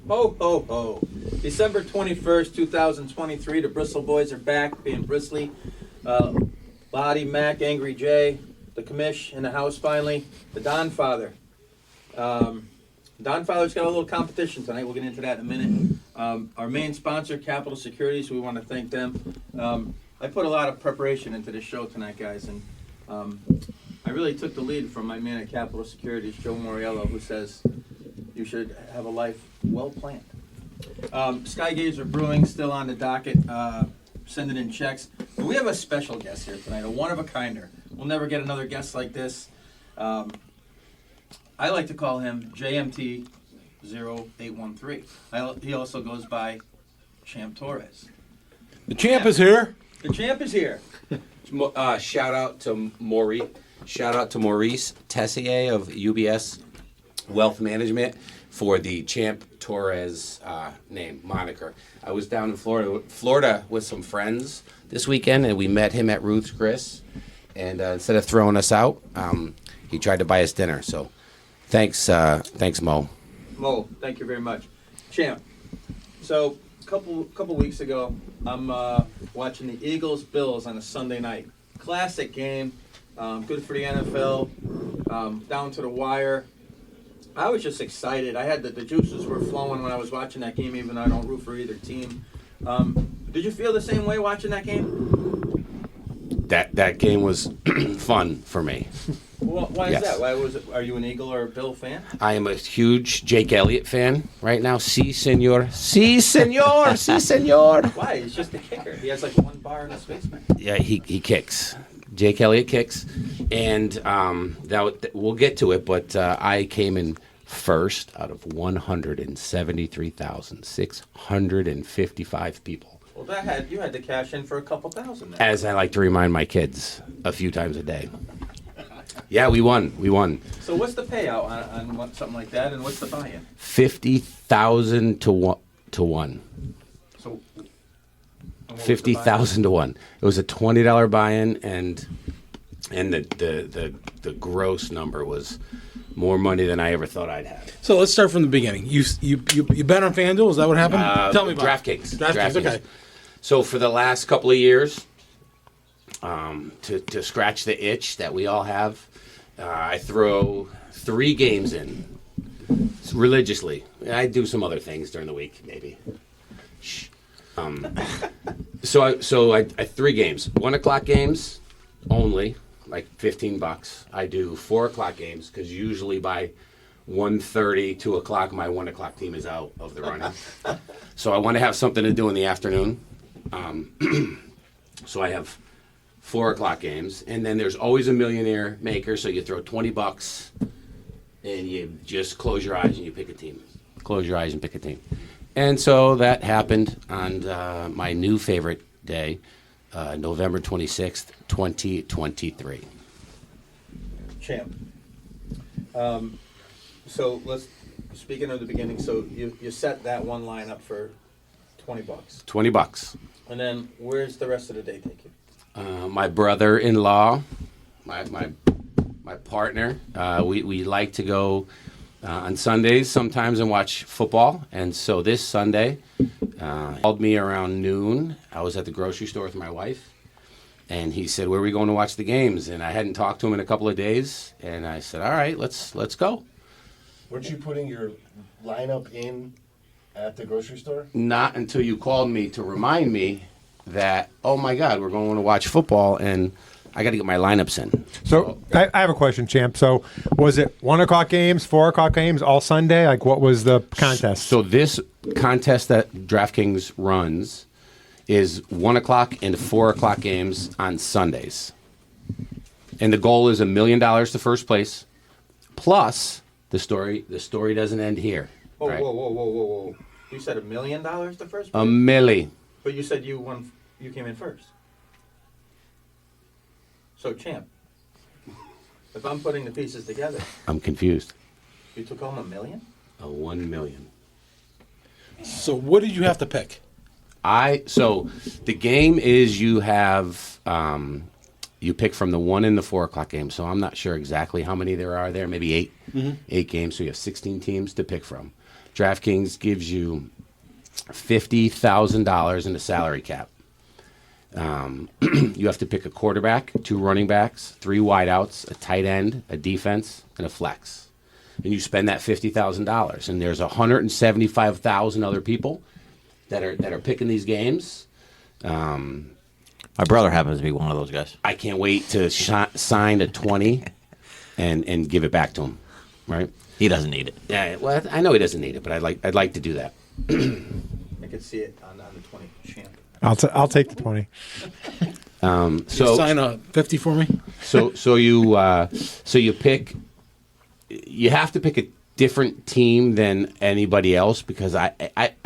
Ho, ho, ho. December 21st, 2023. The Bristle Boys are back, being bristly. Lottie, Mac, Angry Jay, the commish in the house finally. The Don Father. Don Father's got a little competition tonight. We'll get into that in a minute. Our main sponsor, Capital Securities, we want to thank them. I put a lot of preparation into this show tonight, guys, and I really took the lead from my man at Capital Securities, Joe Moriello, who says you should have a life well planned. Skygazer Brewing still on the docket, sending in checks. But we have a special guest here tonight, a one-of-a-kinder. We'll never get another guest like this. I like to call him JMT0813. He also goes by Champ Torres. The champ is here. The champ is here. Shout out to Maurice Tessier of UBS Wealth Management for the Champ Torres name, moniker. I was down in Florida with some friends this weekend, and we met him at Ruth's Chris. And instead of throwing us out, he tried to buy us dinner. So thanks, Mo. Mo, thank you very much. Champ, so a couple weeks ago, I'm watching the Eagles-Bills on a Sunday night. Classic game, good for the NFL, down to the wire. I was just excited. I had the juices were flowing when I was watching that game, even though I don't root for either team. Did you feel the same way watching that game? That game was fun for me. Well, why is Yes. that? Why was it? Are you an Eagle or a Bill fan? I am a huge Jake Elliott fan right now. Si, senor. Si, senor. Si, senor. Why? He's just a kicker. He has like one bar in his basement. Yeah, he kicks. Jake Elliott kicks. And we'll get to it, but I came in first out of 173,655 people. Well, you had to cash in for a couple thousand there. As I like to remind my kids a few times a day. Yeah, we won. So what's the payout on something like that, and what's the buy-in? 50,000 to one. So 50,000 to one. It was a $20 buy-in, and the gross number was more money than I ever thought I'd have. So let's start from the beginning. You bet on FanDuel? Is that what happened? Tell me about DraftKings. it. DraftKings. Okay. So for the last couple of years, to scratch the itch that we all have, I throw 3 games in religiously. I do some other things during the week, maybe. Shh. So I 3 games. 1 o'clock games only, like $15. I do 4 o'clock games because usually by 1:30, 2 o'clock, my 1 o'clock team is out of the running. So I want to have something to do in the afternoon. So I have 4 o'clock games, and then there's always a millionaire maker. So you throw $20, and you just close your eyes and you pick a team. Close your eyes and pick a team. And so that happened on my new favorite day, November 26th, 2023. Champ. So speaking of the beginning, so you set that one line up for $20. $20. And then where's the rest of the day take you? My brother-in-law, my partner, we like to go on Sundays sometimes and watch football. And so this Sunday, he called me around noon. I was at the grocery store with my wife. And he said, "Where are we going to watch the games?" And I hadn't talked to him in a couple of days. And I said, "All right, let's go." Weren't you putting your lineup in at the grocery store? Not until you called me to remind me that, oh my God, we're going to watch football and I got to get my lineups in. So I have a question, Champ. So was it 1 o'clock games, 4 o'clock games, all Sunday? Like, what was the contest? So this contest that DraftKings runs is 1 o'clock and 4 o'clock games on Sundays. And the goal is $1 million to first place. Plus, the story doesn't end here. Whoa, right? whoa. You said $1 million to first place? A milli. But you said you came in first. So, Champ, if I'm putting the pieces together, I'm confused. you took home $1 million? A 1 million. So what did you have to pick? So the game is you have you pick from the 1 and the 4 o'clock game. So I'm not sure exactly how many there are there. Maybe 8. 8 games. So you have 16 teams to pick from. DraftKings gives you $50,000 in the salary cap. You have to pick a quarterback, 2 running backs, 3 wideouts, a tight end, a defense, and a flex. And you spend that $50,000. And there's 175,000 other people that are picking these games. My brother happens to be one of those guys. I can't wait to sign a 20 and give it back to him. Right? He doesn't need it. Yeah. Well, I know he doesn't need it, but I'd like to do that. I could see it on the 20 champ. I'll take the 20. So Sign a 50 for me. so you pick. You have to pick a different team than anybody else because I'm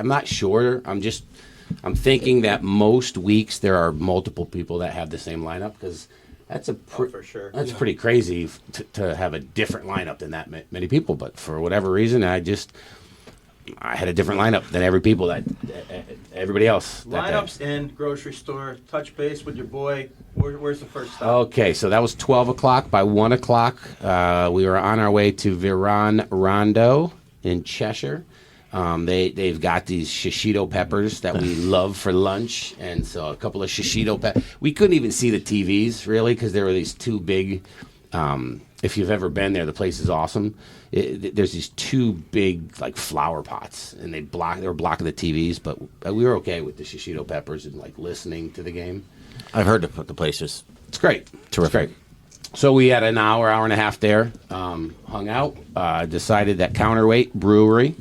not sure. I'm thinking that most weeks there are multiple people that have the same lineup because that's for sure. That's pretty crazy to have a different lineup than that many people. But for whatever reason, I had a different lineup than everybody else. Lineups and grocery store. Touch base with your boy. Where's the first stop? Okay, so that was 12 o'clock. By 1 o'clock, we were on our way to Viran Rondo in Cheshire. They've got these shishito peppers that we love for lunch, and so a couple of shishito peppers. We couldn't even see the TVs, really, because there were these 2 big... if you've ever been there, the place is awesome. There's these 2 big like flower pots, and they were blocking the TVs, but we were okay with the shishito peppers and like listening to the game. I've heard the place is It's great. terrific. It's great. So we had an hour and a half there, hung out, decided that Counterweight Brewery,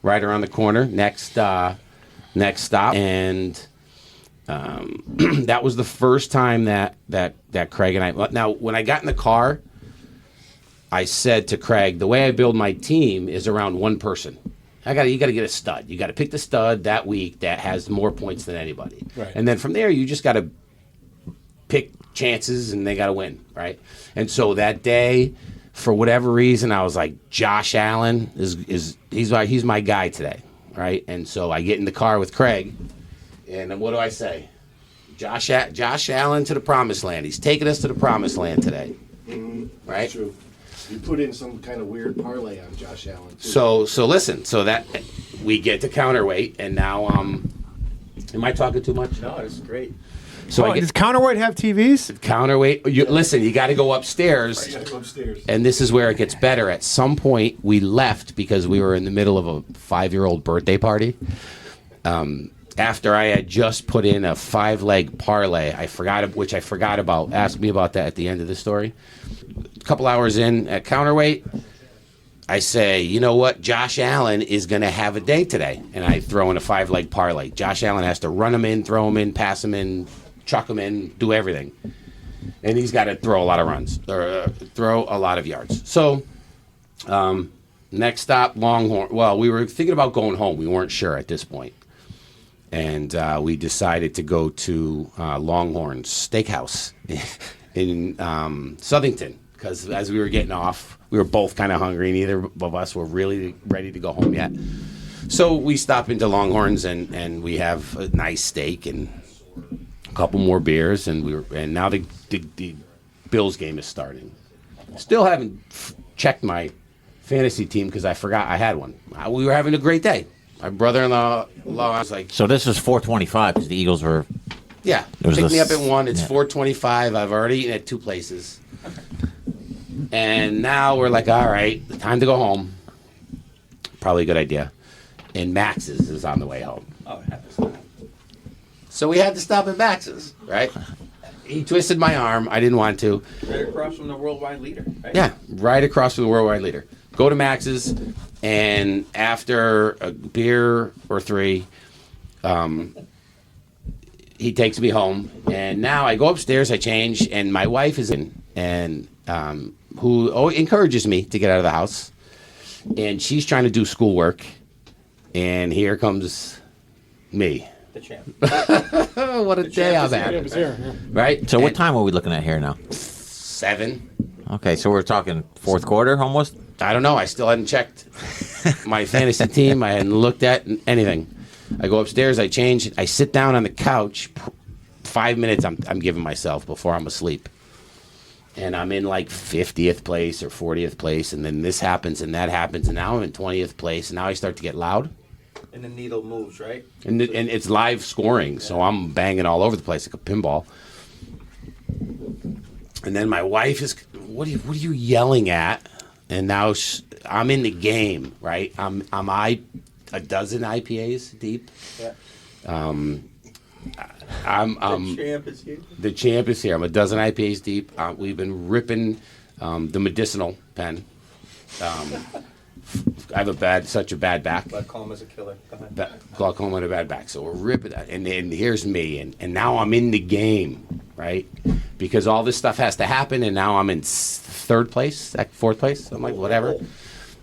right around the corner, next stop, and that was the first time that Craig and I. Now, when I got in the car, I said to Craig, the way I build my team is around one person. You got to get a stud. You got to pick the stud that week that has more points than anybody, Right. and then from there you just got to pick chances and they got to win, right? And so that day, for whatever reason, I was like, Josh Allen he's my guy today, right? And so I get in the car with Craig, and what do I say? Josh Allen to the promised land. He's taking us to the promised land today, right? True. You put in some kind of weird parlay on Josh Allen, too. So listen. So that we get to Counterweight, and now am I talking too much? No, it's great. So I Does get Counterweight have TVs? Counterweight. Listen, you got to go upstairs. You gotta go upstairs. And this is where it gets better. At some point, we left because we were in the middle of a 5-year-old birthday party. After I had just put in a 5-leg parlay, I forgot about. Ask me about that at the end of the story. A couple hours in at Counterweight, I say, you know what? Josh Allen is going to have a day today. And I throw in a 5-leg parlay. Josh Allen has to run him in, throw him in, pass him in, chuck him in, do everything. And he's got to throw a lot of runs, or throw a lot of yards. So, next stop, Longhorn. Well, we were thinking about going home. We weren't sure at this point. And we decided to go to Longhorn Steakhouse in Southington. Because as we were getting off, we were both kind of hungry. Neither of us were really ready to go home yet. So we stop into Longhorns and we have a nice steak and a couple more beers. And now the Bills game is starting. Still haven't checked my fantasy team because I forgot I had one. We were having a great day. My brother-in-law was like, So this is 425 because the Eagles were. yeah, It was pick me up this- at 1. It's yeah. 4:25. I've already eaten at 2 places. And now we're like, all right, time to go home. Probably a good idea. And Max's is on the way home. Oh, it happens not. So we had to stop at Max's, right? He twisted my arm. I didn't want to. Right across from the worldwide leader. Right? Yeah, right across from the worldwide leader. Go to Max's, and after a beer or 3, he takes me home. And now I go upstairs, I change, and my wife is in, and who encourages me to get out of the house. And she's trying to do schoolwork, and here comes me. The champ. Oh, what a day I'm having, right? So what And time are we looking at here now? 7. Okay, so we're talking fourth quarter almost. I don't know. I still hadn't checked my fantasy team. I hadn't looked at anything. I go upstairs. I change. I sit down on the couch. 5 minutes I'm giving myself before I'm asleep. and I'm in like 50th place or 40th place, and then this happens and that happens, and now I'm in 20th place, and now I start to get loud. And the needle moves, right? And it's live scoring, so I'm banging all over the place like a pinball. And then my wife is, what are you yelling at? And now I'm in the game, right? I'm a dozen IPAs deep. Yeah. I'm The champ is here. the champ is here. I'm a dozen IPAs deep. We've been ripping the medicinal pen. I have such a bad back. Glaucoma's a killer. Go ahead. Glaucoma and a bad back. So we're ripping that. And here's me. And now I'm in the game, right? Because all this stuff has to happen. And now I'm in fourth place. I'm like, whatever.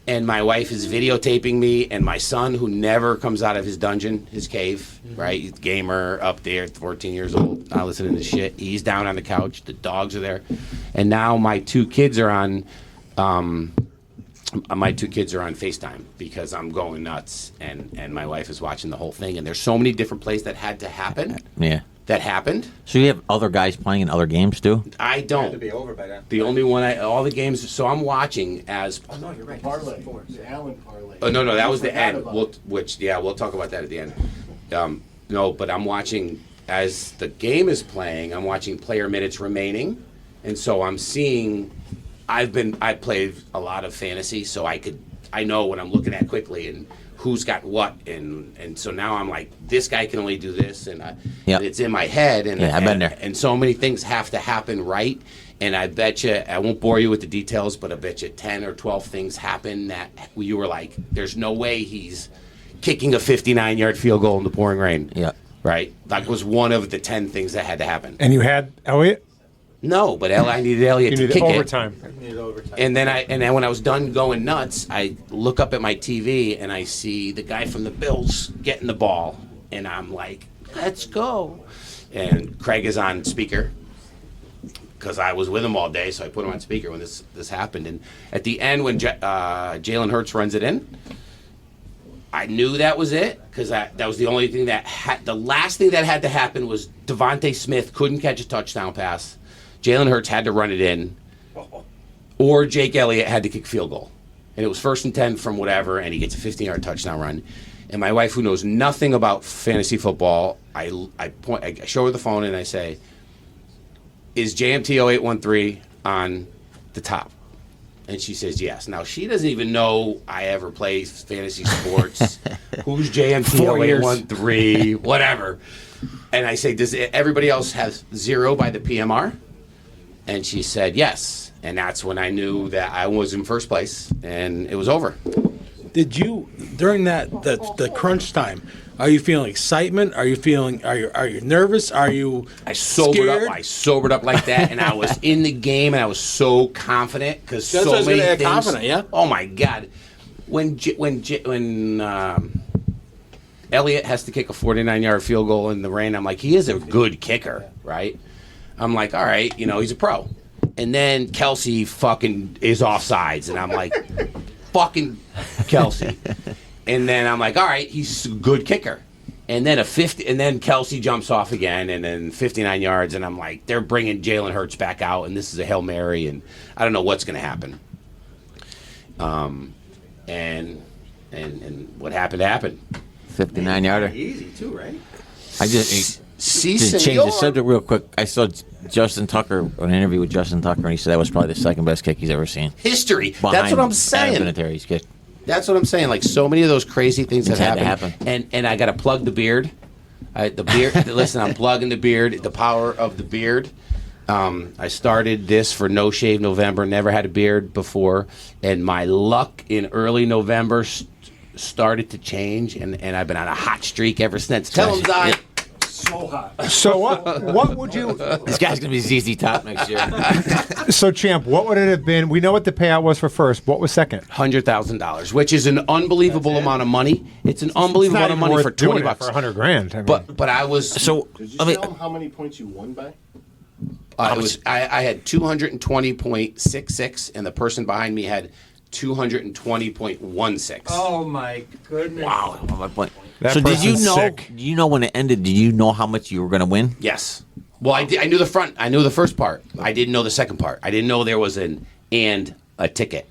And my wife is videotaping me. And my son, who never comes out of his dungeon, his cave, right? He's a gamer up there, 14 years old, not listening to shit. He's down on the couch. The dogs are there. And now my two kids are on... my two kids are on FaceTime because I'm going nuts, and my wife is watching the whole thing. And there's so many different plays that had to happen. Yeah. That happened. So you have other guys playing in other games too? I Had to don't. be over by then. The only one all the games. So I'm watching as. Oh no, you're right. Parlay. The Allen parlay. Oh no, that was the Forgot end. about it. We'll talk about that at the end. No, but I'm watching as the game is playing. I'm watching player minutes remaining, and so I'm seeing. I played a lot of fantasy, so I know what I'm looking at quickly and who's got what, and so now I'm like, this guy can only do this, and Yep. it's in my head, and Yeah, I've been there. and so many things have to happen right, and I bet you, I won't bore you with the details, but I bet you 10 or 12 things happen that you were like, there's no way he's kicking a 59-yard field goal in the pouring rain. Yeah. Right? That was one of the 10 things that had to happen. And you had Elliot? No, but I needed Elliot You to needed kick overtime. You need overtime. it. And then when I was done going nuts, I look up at my TV and I see the guy from the Bills getting the ball, and I'm like, "Let's go!" And Craig is on speaker because I was with him all day, so I put him on speaker when this happened. And at the end, when Jalen Hurts runs it in, I knew that was it because that was the only thing the last thing that had to happen was Devontae Smith couldn't catch a touchdown pass. Jalen Hurts had to run it in, or Jake Elliott had to kick a field goal. And it was 1st and 10 from whatever, and he gets a 15-yard touchdown run. And my wife, who knows nothing about fantasy football, I show her the phone and I say, is JMT 0813 on the top? And she says yes. Now, she doesn't even know I ever play fantasy sports. Who's JMT 0813? Whatever. And I say, does everybody else have 0 by the PMR? And she said yes. And that's when I knew that I was in first place and it was over. Did you during the crunch time? Are you feeling excitement? Are you nervous? Are you I sobered scared? up. I sobered up like that, and I was in the game, and I was so confident because That's so what I was many gonna add, things. confident, yeah? Oh my God, when Elliott has to kick a 49-yard field goal in the rain, I'm like, he is a good kicker, right? I'm like, all right, he's a pro. And then Kelsey fucking is offsides, and I'm like, fucking Kelsey. And then I'm like, all right, he's a good kicker. And then and then Kelsey jumps off again, and then 59 yards, and I'm like, they're bringing Jalen Hurts back out, and this is a Hail Mary, and I don't know what's going to happen. And what happened. 59-yarder. Easy too, right? I just Si, to change senor. the subject real quick. I saw Justin Tucker, an interview with Justin Tucker, and he said that was probably the second best kick he's ever seen. History. That's Behind what I'm Adam saying. Vinatieri's kick. That's what I'm saying. Like, so many of those crazy things have It's had to happened. And I got to plug the beard. The beard. Listen, I'm plugging the beard. The power of the beard. I started this for No Shave November. Never had a beard before. And my luck in early November started to change. And I've been on a hot streak ever since. Tell him, Zion. So hot. So what would you? This guy's gonna be ZZ Top next year. So champ, what would it have been? We know what the payout was for first. What was second? $100,000, which is an unbelievable amount of money. It's an unbelievable amount of money for $20. For $100,000. I mean. But I was So Did you I mean, tell him how many points you won by? I had 220.66, and the person behind me had 220.16. Oh my goodness. wow, on my point. That So did you person's know? sick. Do you know when it ended? Did you know how much you were gonna win? Yes. Well, I knew the front. I knew the first part. I didn't know the second part. I didn't know there was an and a ticket.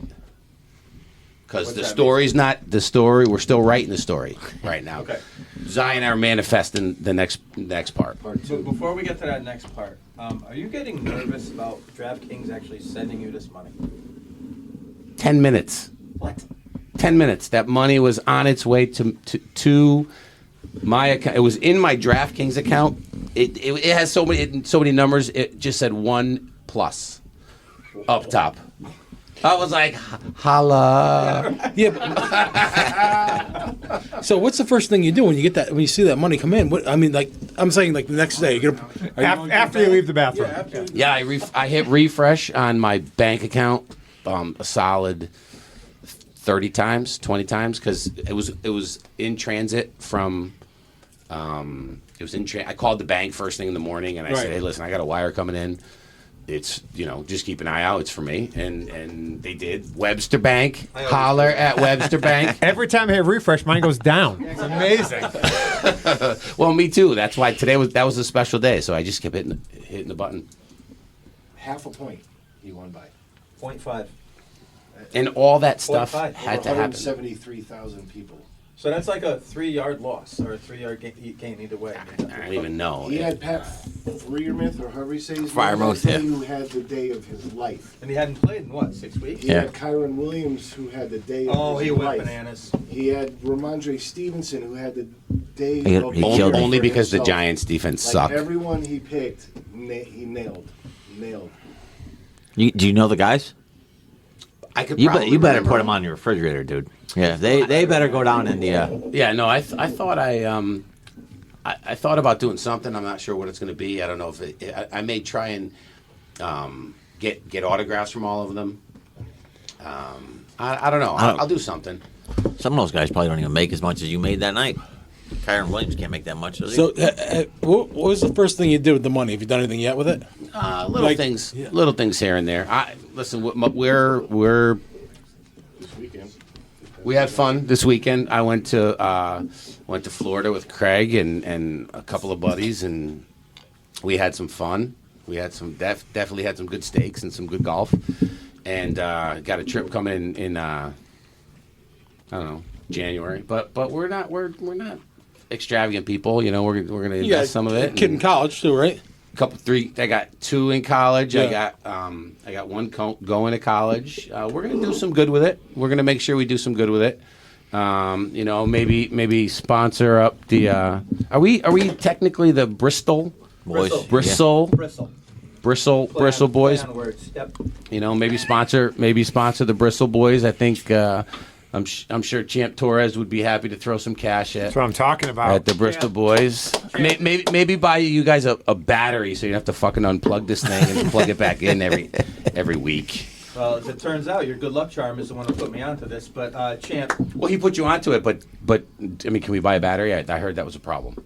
Because the story's not the story. We're still writing the story right now. Okay. Zion are manifesting the next part. Part But two. before we get to that next part, are you getting nervous about DraftKings actually sending you this money? 10 minutes. What? 10 minutes. That money was on its way to my account. It was in my DraftKings account. It has so many numbers. It just said 1+ up top. I was like, holla. Yeah. But, so what's the first thing you do when you get that when you see that money come in? What I mean, like I'm saying, like the next day you're gonna After you leave the bathroom. Yeah, I hit refresh on my bank account a solid 30 times, 20 times, because it was in transit from. I called the bank first thing in the morning and I said, Right. "Hey, listen, I got a wire coming in. It's just keep an eye out. It's for me." And they did. Webster Bank, holler at Webster Bank. Every time I hit refresh, mine goes down. It's amazing. Well, me too. That's why that was a special day. So I just kept hitting the button. Half a point he won by. 0.5. And all that stuff 0.5. had to happen. 173,000 people. So that's like a 3-yard loss or a 3-yard gain either way. I don't even know. He had Pat Freiermuth, or however you say his Freiermuth, name, yeah. who had the day of his life. And he hadn't played in what, 6 weeks? He Yeah. had Kyron Williams, who had the day of Oh, his he life. went bananas. He had Ramondre Stevenson, who had the day He of his killed life him. Only for because the himself. Giants defense Like sucked. everyone he picked, he nailed. Do you know the guys? I could You probably better remember put them on your refrigerator, dude. Yeah, they better go down in the. Yeah, no, I thought I thought about doing something. I'm not sure what it's going to be. I don't know if I may try and get autographs from all of them. I don't know. I'll do something. Some of those guys probably don't even make as much as you made that night. Kyron Williams can't make that much, does he? So what was the first thing you did with the money? Have you done anything yet with it? Little things here and there. Listen, we're This weekend. we had fun this weekend. I went to Florida with Craig and a couple of buddies, and we had some fun. We had some definitely had some good steaks and some good golf, and got a trip coming in I don't know, January. But we're not extravagant people. You know, we're gonna invest some of it. Kid in college too, right? I got 2 in college. Yeah. I got 1 going to college. We're gonna do some good with it. We're gonna make sure we do some good with it. Maybe sponsor up the. Are we technically the Bristle Boys. Bristle Bristle. Bristle Play Bristle on- Boys? play on words. Yep. Maybe sponsor the Bristle Boys. I think I'm sure Champ Torres would be happy to throw some cash at. That's what I'm talking about. At the Bristol Boys. Maybe buy you guys a battery so you don't have to fucking unplug this thing and plug it back in every week. Well, as it turns out, your good luck charm is the one who put me onto this. But Champ, Well, he put you onto it, but I mean, can we buy a battery? I heard that was a problem.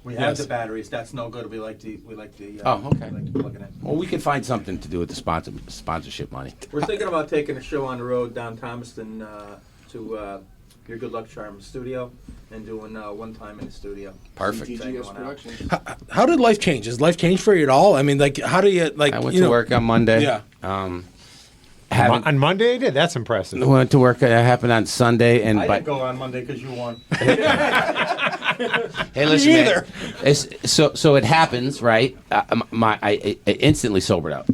we have Yes. the batteries. That's no good. We like to. Oh, okay. We like to plug it in. Well, we can find something to do with the sponsorship money. We're thinking about taking a show on the road down Thomaston to your good luck charm studio and doing one time in the studio. Perfect. TGS Productions. How did life change? Has life changed for you at all? I mean, like, how do you like? I went you to know- work on Monday. Yeah. On Monday, I did. That's impressive. Went to work. It happened on Sunday, and I didn't go on Monday because you won. hey, listen, man, either. so it happens, right? I instantly sobered up.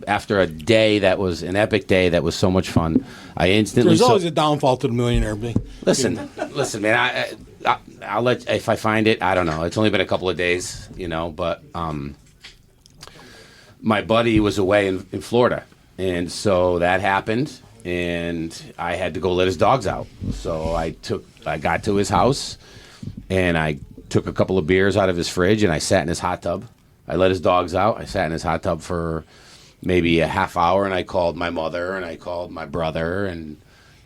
After a day that was an epic day that was so much fun, I instantly. There's always a downfall to the millionaire. Listen, man. I'll let if I find it. I don't know. It's only been a couple of days, but my buddy was away in Florida, and so that happened, and I had to go let his dogs out. So I got to his house, and I took a couple of beers out of his fridge, and I sat in his hot tub. I let his dogs out. I sat in his hot tub for maybe a half hour, and I called my mother, and I called my brother, and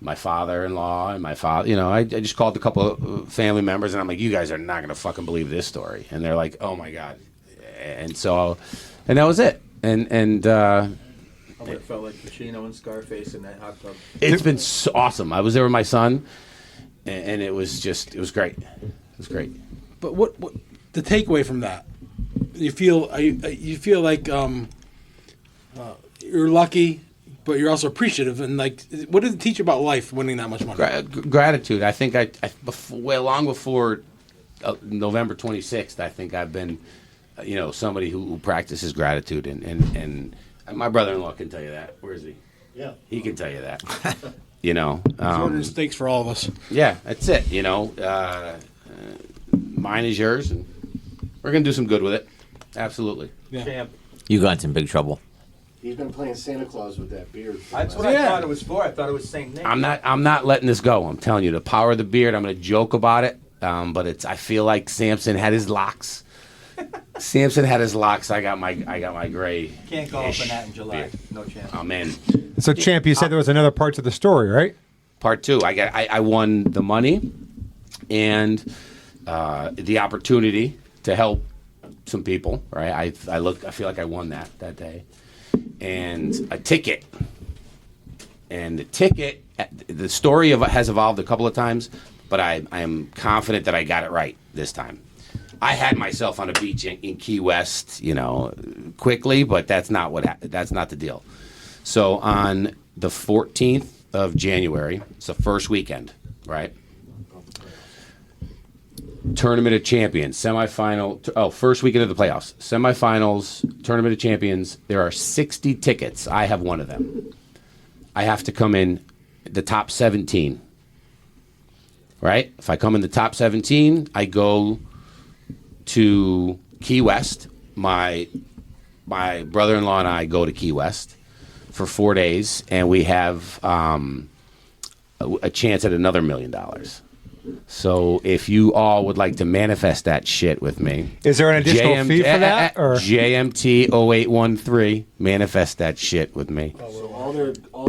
my father-in-law, and my father. I just called a couple of family members, and I'm like, you guys are not going to fucking believe this story. And they're like, oh, my God. And that was it. And I would have felt like Pacino and Scarface in that hot tub. it's been so awesome. I was there with my son, and it was great. It was great. But what the takeaway from that? you feel like you're lucky, but you're also appreciative. And like, what did it teach you about life winning that much money? Gratitude. I think long before November 26th, I think I've been, somebody who practices gratitude, and my brother-in-law can tell you that. Where is he? Yeah. He can tell you that. That's what it takes for all of us. Yeah, that's it. Mine is yours, and we're gonna do some good with it. Absolutely. Yeah. Champ. You got into big trouble. He's been playing Santa Claus with that beard. That's what I thought it was for. I thought it was Saint Nick. I'm not letting this go. I'm telling you, the power of the beard. I'm gonna joke about it, but I feel like Samson had his locks. Samson had his locks. I got my gray. Can't go up in that in July. beard. No chance. I'm in. So, Champ, you said there was another part to the story, right? Part two. I won the money and the opportunity to help some people. Right. I feel like I won that day, and a ticket. And the ticket. The story has evolved a couple of times, but I am confident that I got it right this time. I had myself on a beach in Key West, quickly, but that's not the deal. So on the 14th of January, it's the first weekend, right? Tournament of Champions, semifinal. First weekend of the playoffs, semifinals, Tournament of Champions. There are 60 tickets. I have one of them. I have to come in the top 17, right? If I come in the top 17, I go to Key West. My brother-in-law and I go to Key West for 4 days, and we have a chance at another $1 million. So if you all would like to manifest that shit with me, Is there an additional fee for that? Or? JMT 0813, manifest that shit with me. So all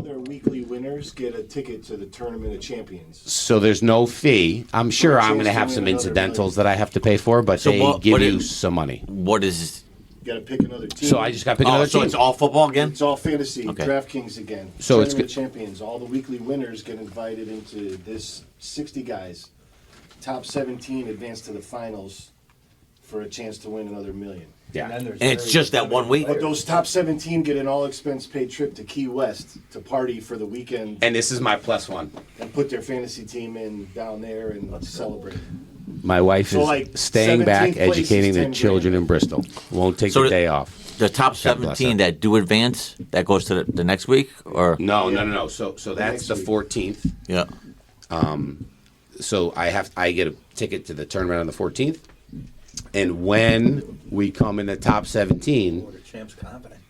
their weekly winners get a ticket to the Tournament of Champions. So there's no fee. I'm sure I'm going to have some incidentals that I have to pay for, but they give you some money. What is? You got to pick another team. So I just got to pick another So team. it's all football again? It's all fantasy, Okay. DraftKings again. So it's Tournament of Champions. All the weekly winners get invited into this 60 guys. Top 17 advance to the finals for a chance to win another $1 million. Yeah. then there's And it's just that 1 week? But those top 17 get an all-expense paid trip to Key West to party for the weekend And this is my plus one. and put their fantasy team in down there and celebrate. My wife So, is like, staying back, 17th place educating is the 10 children grand. in Bristol. Won't take So the the- day off. The top God bless 17 her. that do advance, that goes to the next week? Or No. So that's next the week. 14th. Yeah. So I get a ticket to the tournament on the 14th. And when we come in the top 17, The champ's confident.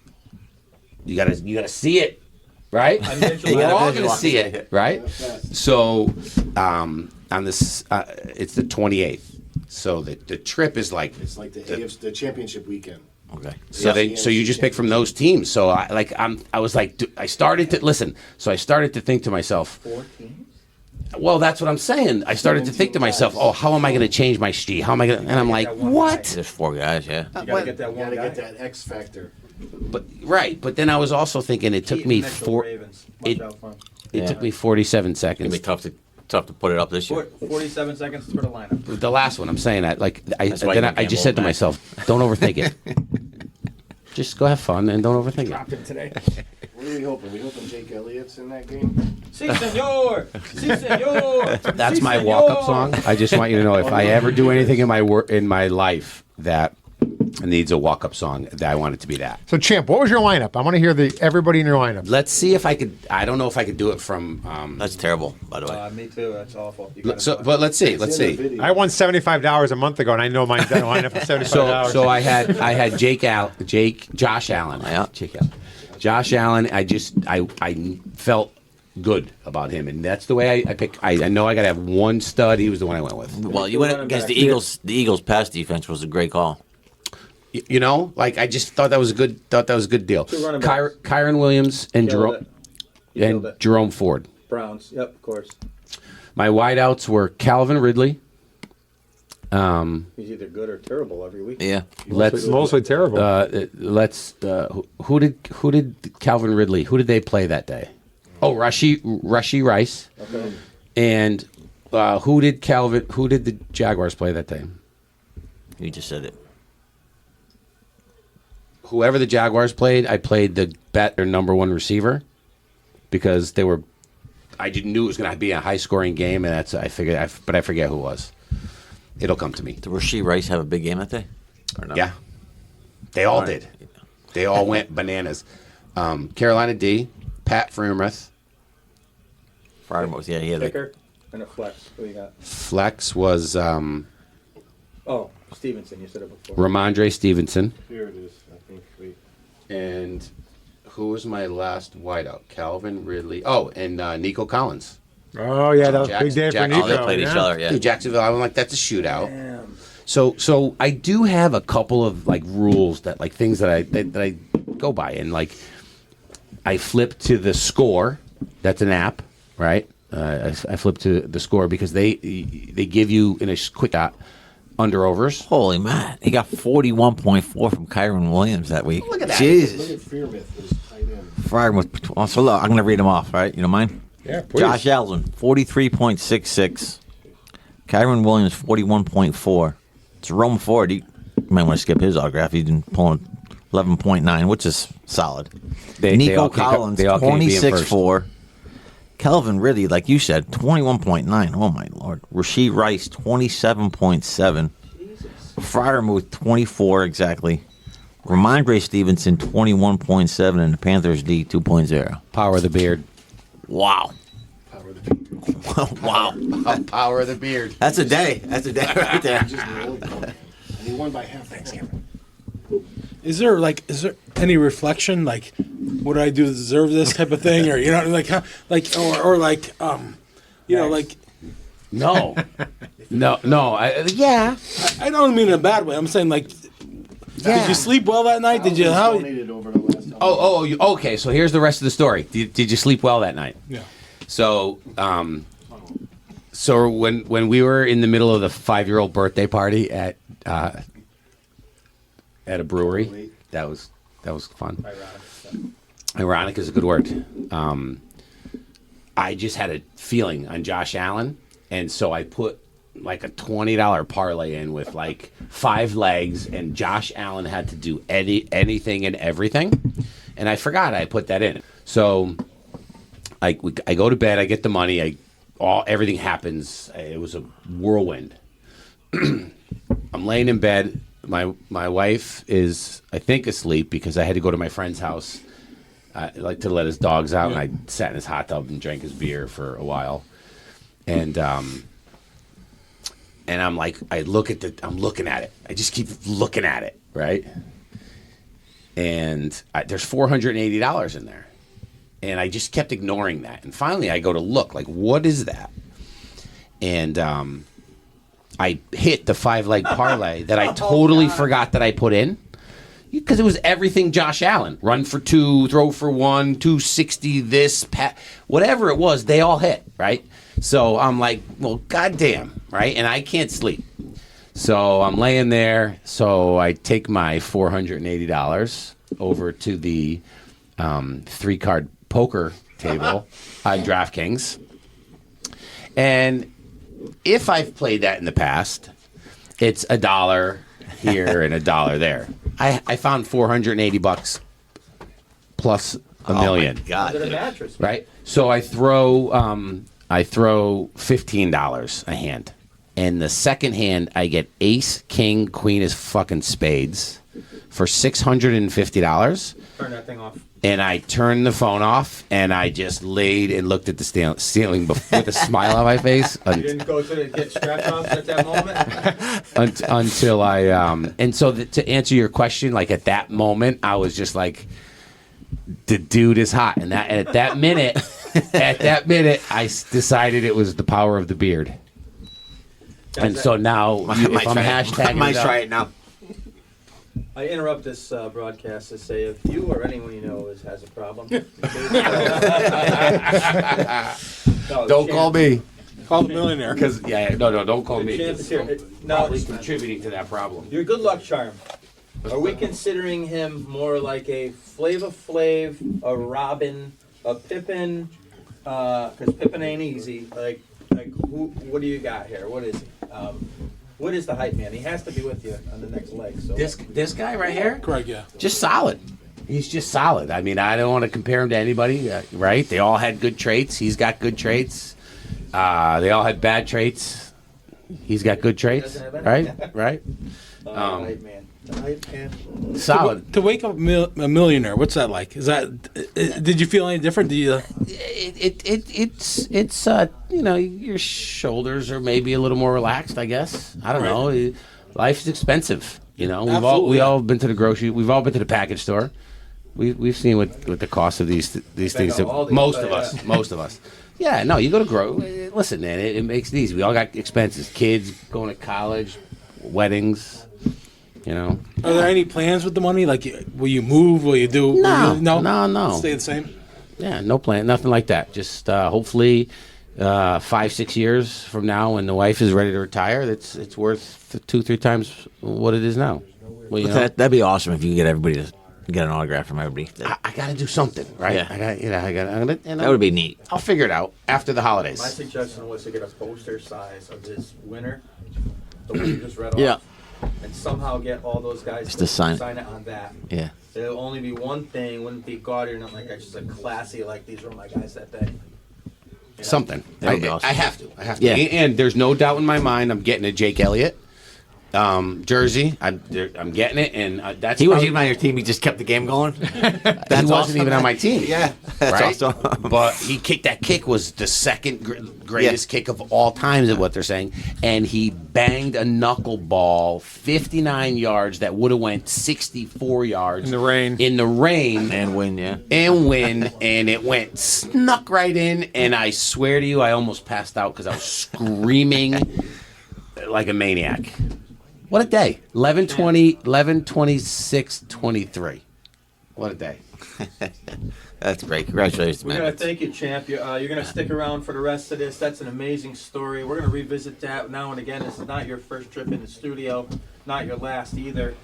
you gotta see it, right? I'm visualizing. We're all gonna visualize see it. it, right? So on this, it's the 28th. So the trip is like It's like the AFC, the championship weekend. Okay. so you just pick from those teams. So I was like I started to listen. So I started to think to myself, 14? well, that's what I'm saying. I started to think to myself, oh, how am I going to change my street? How am I going to? And I'm like, what? There's 4 guys, yeah. You gotta get that You one got to guy. get that X factor. But right. But then I was also thinking it took me Mitchell four. Ravens. Watch It, out for him. it Yeah. took me 47 It's seconds. gonna be tough to put it up this year. 47 seconds for the lineup. The last one, I'm saying that. Like That's why then you I can't just vote said to back. myself, don't overthink it. Just go have fun and don't overthink it. Today. What are we hoping? We hoping Jake Elliott's in that game? Si, senor! Si, senor! That's Si, my senor! walk-up song. I just want you to know if I ever do anything in my life that needs a walk-up song, that I want it to be that. So, Champ, what was your lineup? I want to hear everybody in your lineup. Let's see if I could. I don't know if I could do it from. That's terrible, by the way. Me too. That's awful. You gotta So, talk. but let's see. Let's It's in the see. video. I won $75 a month ago, and I know my lineup for $75. So I had Josh Allen. Yeah. Josh Allen. I felt good about him, and that's the way I pick. I know I got to have one stud. He was the one I went with. Well, you went against the Eagles. The Eagles' pass defense was a great call. I just thought that was a good. Deal. Two running backs. Kyron Williams and Killed Jerome it. Jerome Ford. Browns. Yep, of course. My wideouts were Calvin Ridley. He's either good or terrible every week. Yeah. Let's Mostly terrible. who did Calvin Ridley? Who did they play that day? Oh, Rashi Rice. Okay. And who did the Jaguars play that day? You just said it. whoever the Jaguars played, I played the bet their number one receiver because they were. I didn't knew it was going to be a high scoring game, and that's I figured. But I forget who it was. It'll come to me. Did Rasheed Rice have a big game that day? Or no? Yeah, they all All right. did. They all went bananas. Carolina D, Pat Freiermuth. Friday, yeah, he had like, Kicker and a flex. Who you got? Flex was Oh, Stevenson. You said it before. Ramondre Stevenson. Here it is. I think. Wait. And who was my last wideout? Calvin Ridley. Oh, and Nico Collins. Oh yeah, that was a big day for Jackson. Nico. oh, they played yeah. each other, yeah. Dude, Jacksonville. I'm like, that's a shootout. Damn. So I do have a couple of like rules that like things that I go by, and like I flip to the score. That's an app, right? I flip to the score because they give you in a quick shot under overs. Holy man, he got 41.4 from Kyron Williams that week. Look at that. Jesus. Look at Fearmouth, his tight end. Friday was, so look, I'm going to read them off, right? You don't mind? Yeah, please. Josh Allen, 43.66. Kyron Williams, 41.4. Jerome Ford, you might want to skip his autograph. He's been pulling 11.9, which is solid. They Nico all can't- Collins, they all can't be in first. 26.4. Kelvin Ridley, like you said, 21.9. Oh, my Lord. Rasheed Rice, 27.7. Freiermuth, 24 exactly. Ramondre Stevenson, 21.7. And the Panthers D, 2.0. Power of the beard. Wow. Power of the people. Wow. Power of the beard. That's a day. That's a day right there. Just nailed it. And he won by half. Thanksgiving. Is there any reflection like, what did I do to deserve this type of thing, or you know, like how, like or like you know, like No. No. Yeah. I don't mean in a bad way. I'm saying like, did you sleep well that night? Did you how? Donated over the last time. Okay. So here's the rest of the story. Did you sleep well that night? Yeah. So, so when we were in the middle of the 5-year-old birthday party at a brewery, that was fun. Ironic is a good word. I just had a feeling on Josh Allen, and so I put like a $20 parlay in with like 5 legs, and Josh Allen had to do anything and everything, and I forgot I put that in. So I go to bed, I get the money, everything happens. It was a whirlwind. I'm laying in bed. My wife is, I think, asleep because I had to go to my friend's house. I like to let his dogs out, and I sat in his hot tub and drank his beer for a while. And I'm like, I'm looking at it. I just keep looking at it, right? And there's $480 in there. And I just kept ignoring that. And finally, I go to look, like, what is that? And I hit the 5-leg parlay that I totally forgot that I put in. Because it was everything Josh Allen. Run for 2, throw for 1, 260, this, whatever it was, they all hit, right? So I'm like, well, goddamn, right? And I can't sleep. So I'm laying there. So I take my $480 over to the 3-card poker table on DraftKings. And if I've played that in the past, it's $1 here and $1 there. I found $480 plus a million. God. Under the mattress. Right? So I throw $15 a hand. And the second hand I get ace, king, queen is fucking spades for $650. Turn that thing off. And I turned the phone off, and I just laid and looked at the ceiling with a smile on my face You didn't go to get strapped off at that moment? until I and so to answer your question, like at that moment, I was just like, the dude is hot, and at that minute, I decided it was the power of the beard. And so now, if I'm hashtagging, I might it up- try it now. I interrupt this broadcast to say if you or anyone you know has a problem, don't call me. Call the millionaire. Because don't call me. Champ is here. I'm Now, probably contributing to that problem. your good luck charm. Are we considering him more like a Flava Flav, a Robin, a Pippin? Because Pippin ain't easy. Like who? What do you got here? What is he? What is the hype man? He has to be with you on the next leg. So This guy right here, Greg, yeah. just solid. He's just solid. I mean, I don't want to compare him to anybody, right? They all had good traits. He's got good traits. They all had bad traits. He's got good traits, Doesn't have right? any. Right? hype man. The hype man. Solid. To wake up a millionaire, what's that like? Is that? Did you feel any different? Do you? It's you know, your shoulders are maybe a little more relaxed, I guess. I don't know. Life's expensive. You know, Absolutely. we've all been to the grocery. We've all been to the package store. We've seen what the cost of these things. Aldi, Most but, of us. Most of us. Yeah, no, you go to listen, man, it makes it easy. We all got expenses. Kids going to college, weddings, you know. Are there any plans with the money? Like, will you move? Will you do? No, no, no. Stay the same. Yeah, no plan, nothing like that. Just hopefully 5-6 years from now when the wife is ready to retire, it's worth 2-3 times what it is now. Well, you know, That'd be awesome if you could get everybody to get an autograph from everybody. I got to do something, right? Yeah. I got. That would be neat. I'll figure it out after the holidays. My suggestion was to get a poster size of this winner, the one you just read off, Yeah. and somehow get all those guys Just to sign it on that. Yeah. It'll only be one thing, wouldn't be gaudy or nothing like that, just a classy, like these were my guys that day. You know? Something. That would be awesome. I have to. Yeah. And there's no doubt in my mind I'm getting a Jake Elliott jersey. I'm getting it, and that's He wasn't probably- even on your team. He just kept the game going. he wasn't even on my team. Yeah, that's right? awesome. But he kicked that kick was the second greatest kick of all times, is what they're saying. And he banged a knuckleball 59 yards that would have went 64 yards In the rain. And win, yeah. and it went snuck right in. And I swear to you, I almost passed out because I was screaming like a maniac. What a day. 11-20, 11-26-23. What a day. That's great. Congratulations, We're gonna man. thank you, champ. You're gonna stick around for the rest of this. That's an amazing story. We're gonna revisit that now and again. This is not your first trip in the studio, not your last either.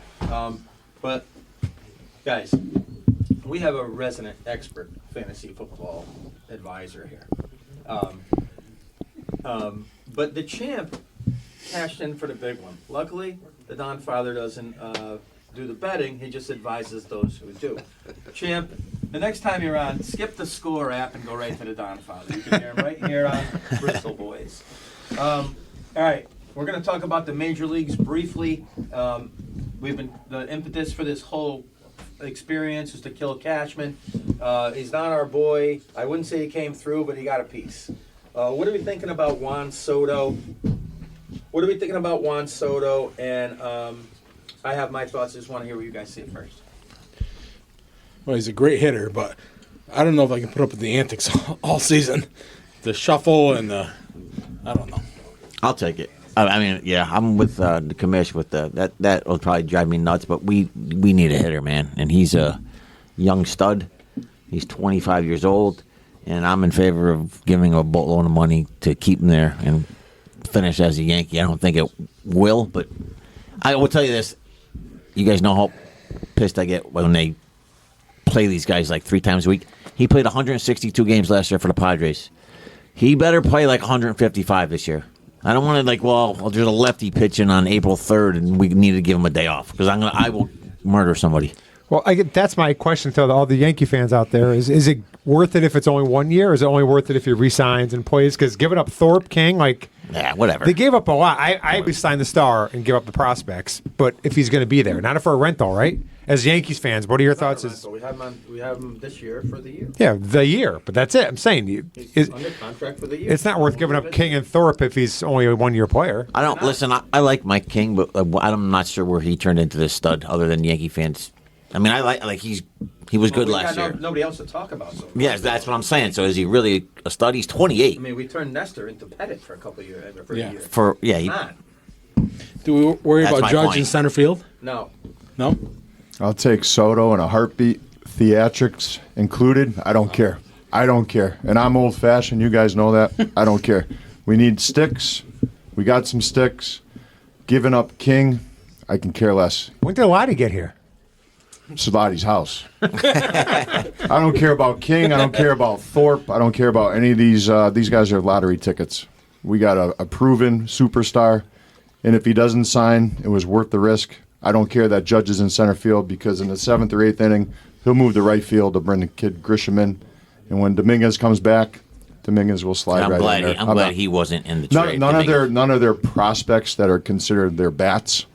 But guys, we have a resident expert fantasy football advisor here. But the champ cashed in for the big one. Luckily, the Don Father doesn't do the betting. He just advises those who do. Champ, the next time you're on, skip the Score app and go right to the Don Father. You can hear him right here on Bristle Boys. All right, we're going to talk about the major leagues briefly. The impetus for this whole experience is to kill Cashman. He's not our boy. I wouldn't say he came through, but he got a piece. What are we thinking about Juan Soto? And I have my thoughts. I just want to hear what you guys say first. Well, he's a great hitter, but I don't know if I can put up with the antics all season. The shuffle and I don't know. I'll take it. I mean, yeah, I'm with the commish with that will probably drive me nuts, but we need a hitter, man. And he's a young stud. He's 25 years old, and I'm in favor of giving a boatload of money to keep him there and finish as a Yankee. I don't think it will, but I will tell you this. You guys know how pissed I get when they play these guys like 3 times a week. He played 162 games last year for the Padres. He better play like 155 this year. I don't want to well, there's a lefty pitching on April 3rd, and we need to give him a day off because I will murder somebody. Well, that's my question to all the Yankee fans out there: is it worth it if it's only 1 year? Or is it only worth it if he resigns and plays? Because giving up Thorpe, King, Yeah, whatever. they gave up a lot. I would sign the star and give up the prospects, but if he's going to be there, not for a rental, right? As Yankees fans, what are your thoughts? So we have him this year for the year. Yeah, the year, but that's it. I'm saying He's under contract for the year. it's not worth giving up King and Thorpe if he's only a 1 year player. I don't listen. I like Mike King, but I'm not sure where he turned into this stud. Other than Yankee fans, I mean, I like he was good we last got year. Nobody else to talk about. So Yes, that's what I'm saying. So is he really a stud? He's 28. I mean, we turned Nestor into Pettit for a couple of years. For Yeah. a year. He, Come on. Do we worry That's about my Judge point. in center field? No. No. I'll take Soto in a heartbeat, theatrics included. I don't care. And I'm old-fashioned. You guys know that. I don't care. We need sticks. We got some sticks. Giving up King, I can care less. When did Lottie get here? Savati's house. I don't care about King. I don't care about Thorpe. I don't care about any of these. These guys are lottery tickets. We got a proven superstar And if he doesn't sign, it was worth the risk. I don't care that Judge is in center field because in the 7th or 8th inning, he'll move to right field to bring the kid Grisham in. And when Dominguez comes back, Dominguez will slide I'm right glad. in there. I'm glad he wasn't in the trade. None of their prospects that are considered their bats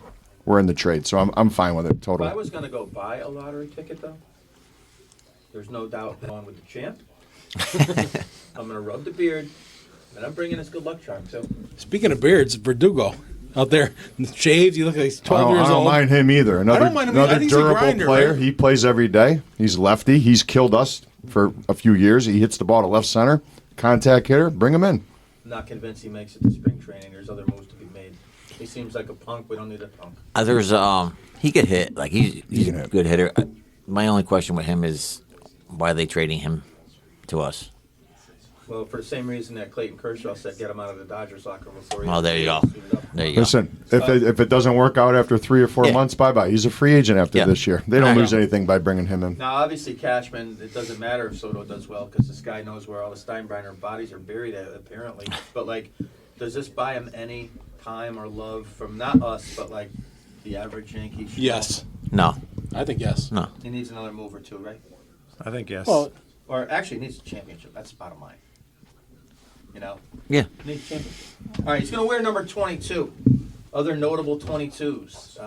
were in the trade, so I'm fine with it If I totally. was going to go buy a lottery ticket, though, there's no doubt along with the champ. I'm going to rub the beard, and I'm bringing his good luck charm, too. Speaking of beards, Verdugo out there, shaved. You look like he's 12 years I don't old. mind him either. Another, don't mind him either. I another think he's a durable grinder, player. right? He plays every day. He's lefty. He's killed us for a few years. He hits the ball to left center. Contact hitter. Bring him in. I'm not convinced he makes it to spring training. There's other moves to be made. He seems like a punk. We don't need a punk. There's he could hit. Like he's can a hit. good hitter. My only question with him is why are they trading him to us? Well, for the same reason that Clayton Kershaw said get him out of the Dodgers locker room. Before he Oh, there you go. suited up. There you go. Listen, if it doesn't work out after 3 or 4 Yeah. months, bye-bye. He's a free agent after Yeah. this year. They don't I lose know. anything by bringing him in. Now, obviously, Cashman, it doesn't matter if Soto does well because this guy knows where all the Steinbrenner bodies are buried at, apparently. But, like, does this buy him any time or love from not us, but, like, the average Yankee? Yes, No, I think yes. no. He needs another move or two, right? I think yes. Well, Or actually, he needs a championship. That's the bottom line. You know? Yeah. He needs a championship. All right, he's going to wear number 22. Other notable 22s.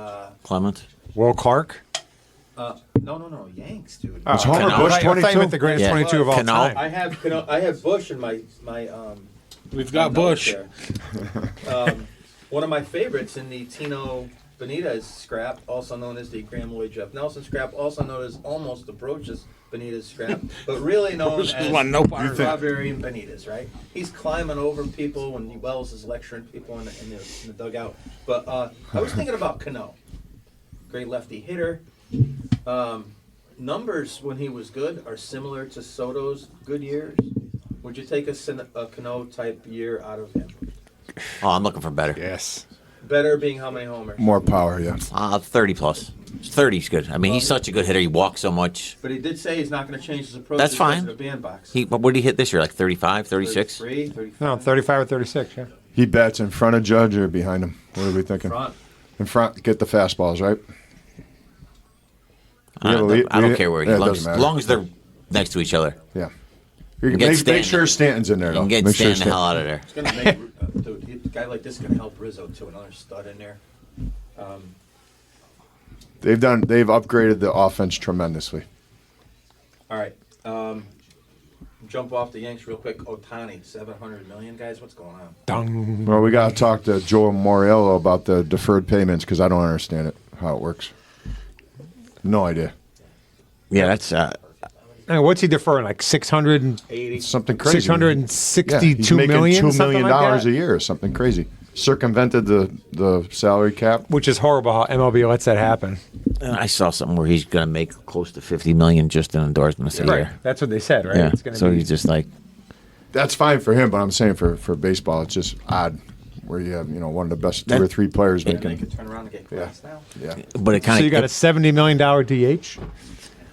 Clement. Will Clark. No, Yanks, dude. It's Homer Cano. Bush I thought you 22. meant the greatest Yeah. 22 of all Cano. time. I have Bush in my we've got my notes Bush. there. One of my favorites in the Tino Benitez scrap, also known as the Graham Lloyd Jeff Nelson scrap, also known as almost the Brochus Benitez scrap, but really known Brochus as won no part of it. Strawberry and Benitez, right? He's climbing over people when Wells is lecturing people in the dugout. But I was thinking about Cano. Great lefty hitter. Numbers when he was good are similar to Soto's good years. Would you take a Cano type year out of him? Oh, I'm looking for better. Yes. Better being how many homers? More power, yeah. 30 plus. 30's good. I mean, he's such a good hitter. He walks so much. But he did say he's not going to change his approach. That's because fine. of the bandbox. What did he hit this year? Like 35, 36? 33, 35. No, 35 or 36, yeah. He bats in front of Judge or behind him. What are we thinking? Front. In front, get the fastballs, right? I don't care where he Yeah, it as doesn't matter. long as they're next to each other. Yeah. You can Get make Stanton. sure Stanton's in there, You though. can get Make sure Stan the hell out of there. It's going to make dude, a guy like this is going to help Rizzo too. Another stud in there. They've upgraded the offense tremendously. All right. Jump off the Yanks real quick. Otani, $700 million, guys. What's going on? Dung. Well, we got to talk to Joe Moriello about the deferred payments because I don't understand it, how it works. No idea. Yeah, that's Hey, what's he deferring? Like 600, It's something crazy. 662 he's making million, $2 something million like that? a year or something crazy. Circumvented the salary cap. Which is horrible how MLB lets that happen. I saw something where he's going to make close to $50 million just in endorsements a year. That's what they said, right? Yeah. It's gonna So be, he's just like, That's fine for him, but I'm saying for baseball, it's just odd where you have one of the best two or three players And they making. could turn around and get class now. Yeah, but it kind so of. you got a $70 million DH?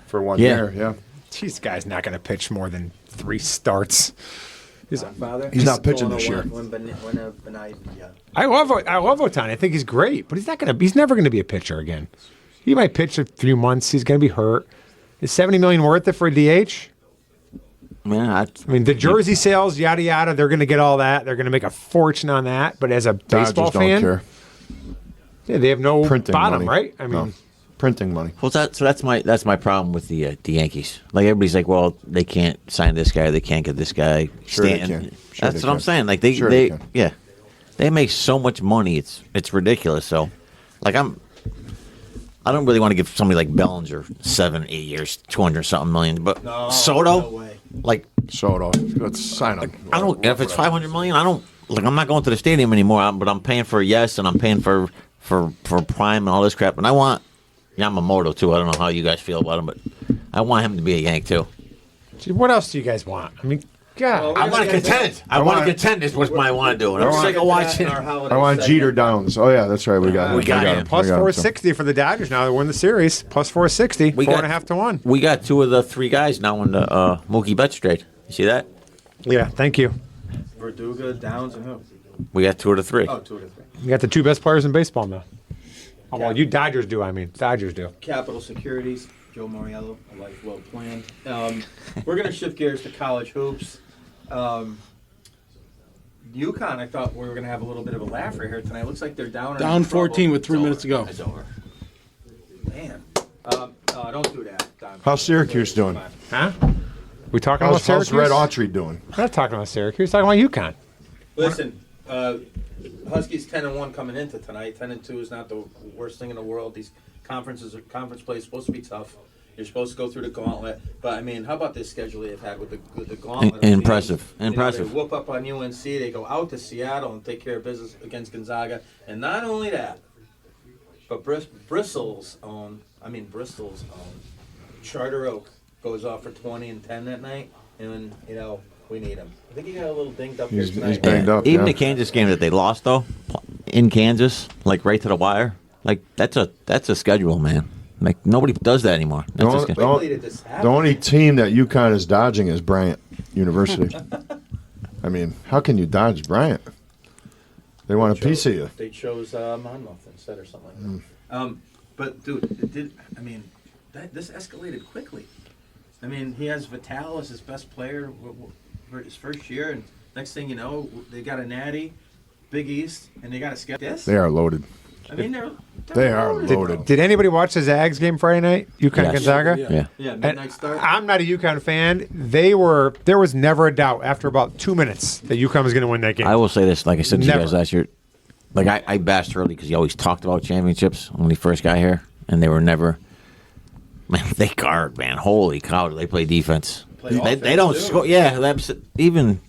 for 1 Yeah. year. Yeah, Geez, guy's not going to pitch more than 3 starts. Father, He's not pitching this year. I love Otani. I think he's great, but he's never going to be a pitcher again. He might pitch a few months. He's going to be hurt. Is $70 million worth it for a DH? Yeah, I mean, the jersey sales, yada yada. They're going to get all that. They're going to make a fortune on that. But as a baseball Dodgers fan, don't care. yeah, they have no Printing bottom, money. right? I mean, No. Printing money. Well, that's my problem with the Yankees. Like everybody's like, well, they can't sign this guy, they can't get this guy. Sure they Stanton. can. Sure That's they what I'm can. saying. Like Sure they can. yeah, they make so much money. It's ridiculous. So, like I don't really want to give somebody like Bellinger 7-8 years, 200 something million. But Soto, no way. like Soto, let's sign him. I don't. If it's 500 million, I don't. Like I'm not going to the stadium anymore. But I'm paying for yes, and I'm paying for Prime and all this crap. And I want Yamamoto too. I don't know how you guys feel about him, but I want him to be a Yank too. gee, what else do you guys want? I mean, God. I want to contend. I want to contend is what I want to do. And I'm sick of watching. I want Jeter Downs. Oh yeah, that's right. We got him. We got him. him. Plus We got him. 460 for the Dodgers now. They win the series. Plus 460. We Four got- and a half to 1. We got 2 of the 3 guys now in the Mookie Betts trade. You see that? Yeah, thank you. Verdugo, Downs, and who? We got 2 of the 3. Oh, 2 of the 3. You got the two best players in baseball now. Oh, well, you Dodgers do. I mean, Dodgers do. Capital Securities, Joe Moriello, a life well planned. We're going to shift gears to college hoops. UConn, I thought we were going to have a little bit of a laugh right here tonight. Looks like they're down. Down in trouble. 14 with 3 It's minutes to go. It's over. Man. Don't do that. Don. How's Syracuse doing? Huh? We talking about How's Syracuse? Red Autry doing? We're not talking about Syracuse. We're talking about UConn. Listen, Huskies 10-1 coming into tonight. 10-2 is not the worst thing in the world. These conference play is supposed to be tough. You're supposed to go through the gauntlet. But I mean, how about this schedule they've had with the gauntlet? Impressive. They Impressive. whoop up on UNC. They go out to Seattle and take care of business against Gonzaga. And not only that, but Bristol's own Charter Oak goes off for 20 and 10 that night. And we need him. I think he got a little dinged up here He's tonight. banged up. Even yeah. the Kansas game that they lost, though, in Kansas, like right to the wire, like that's a schedule, man. Like nobody does that anymore. That's a schedule. Quickly did this happen. The only team that UConn is dodging is Bryant University. I mean, how can you dodge Bryant? They want a piece of you. They chose Monmouth instead or something like that. But dude, it did. I mean, this escalated quickly. I mean, he has Vital as his best player for his first year, and next thing you know, they got a natty, Big East, and they got a skip. Yes, They are loaded. I mean, They are loaded. loaded. Did anybody watch the Zags game Friday night? UConn Yes. Gonzaga? Yeah. Yeah. Yeah, midnight start. I'm not a UConn fan. There was never a doubt after about 2 minutes that UConn was going to win that game. I will say this, like I said to you Never. guys last year, like I bashed early because he always talked about championships when he first got here, and they were never. Man, they guard, man. Holy cow, do they play defense? Play They offense, don't too. score. Yeah, that's even.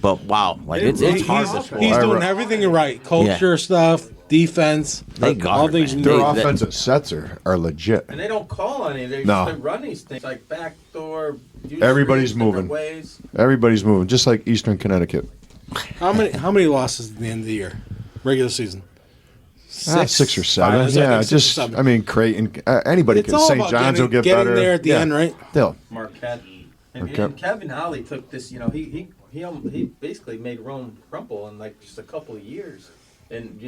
But wow, like it's hard to score. He's doing everything right. Culture stuff, defense. They guard, all things man. you Their need. They- offensive sets are legit. And they don't call on it. They No. just run these things like backdoor. use Everybody's different moving. Ways. Everybody's moving, just like Eastern Connecticut. How many losses at the end of the year? Regular season. 6 or 7. Five, Yeah, 6 or just 7. I mean, Creighton. Anybody It's can. all St. about John's will get getting better. there at the end, right? They'll. Marquette. And Marquette. Kevin Ollie took this. He basically made Rome crumble in like just a couple of years. And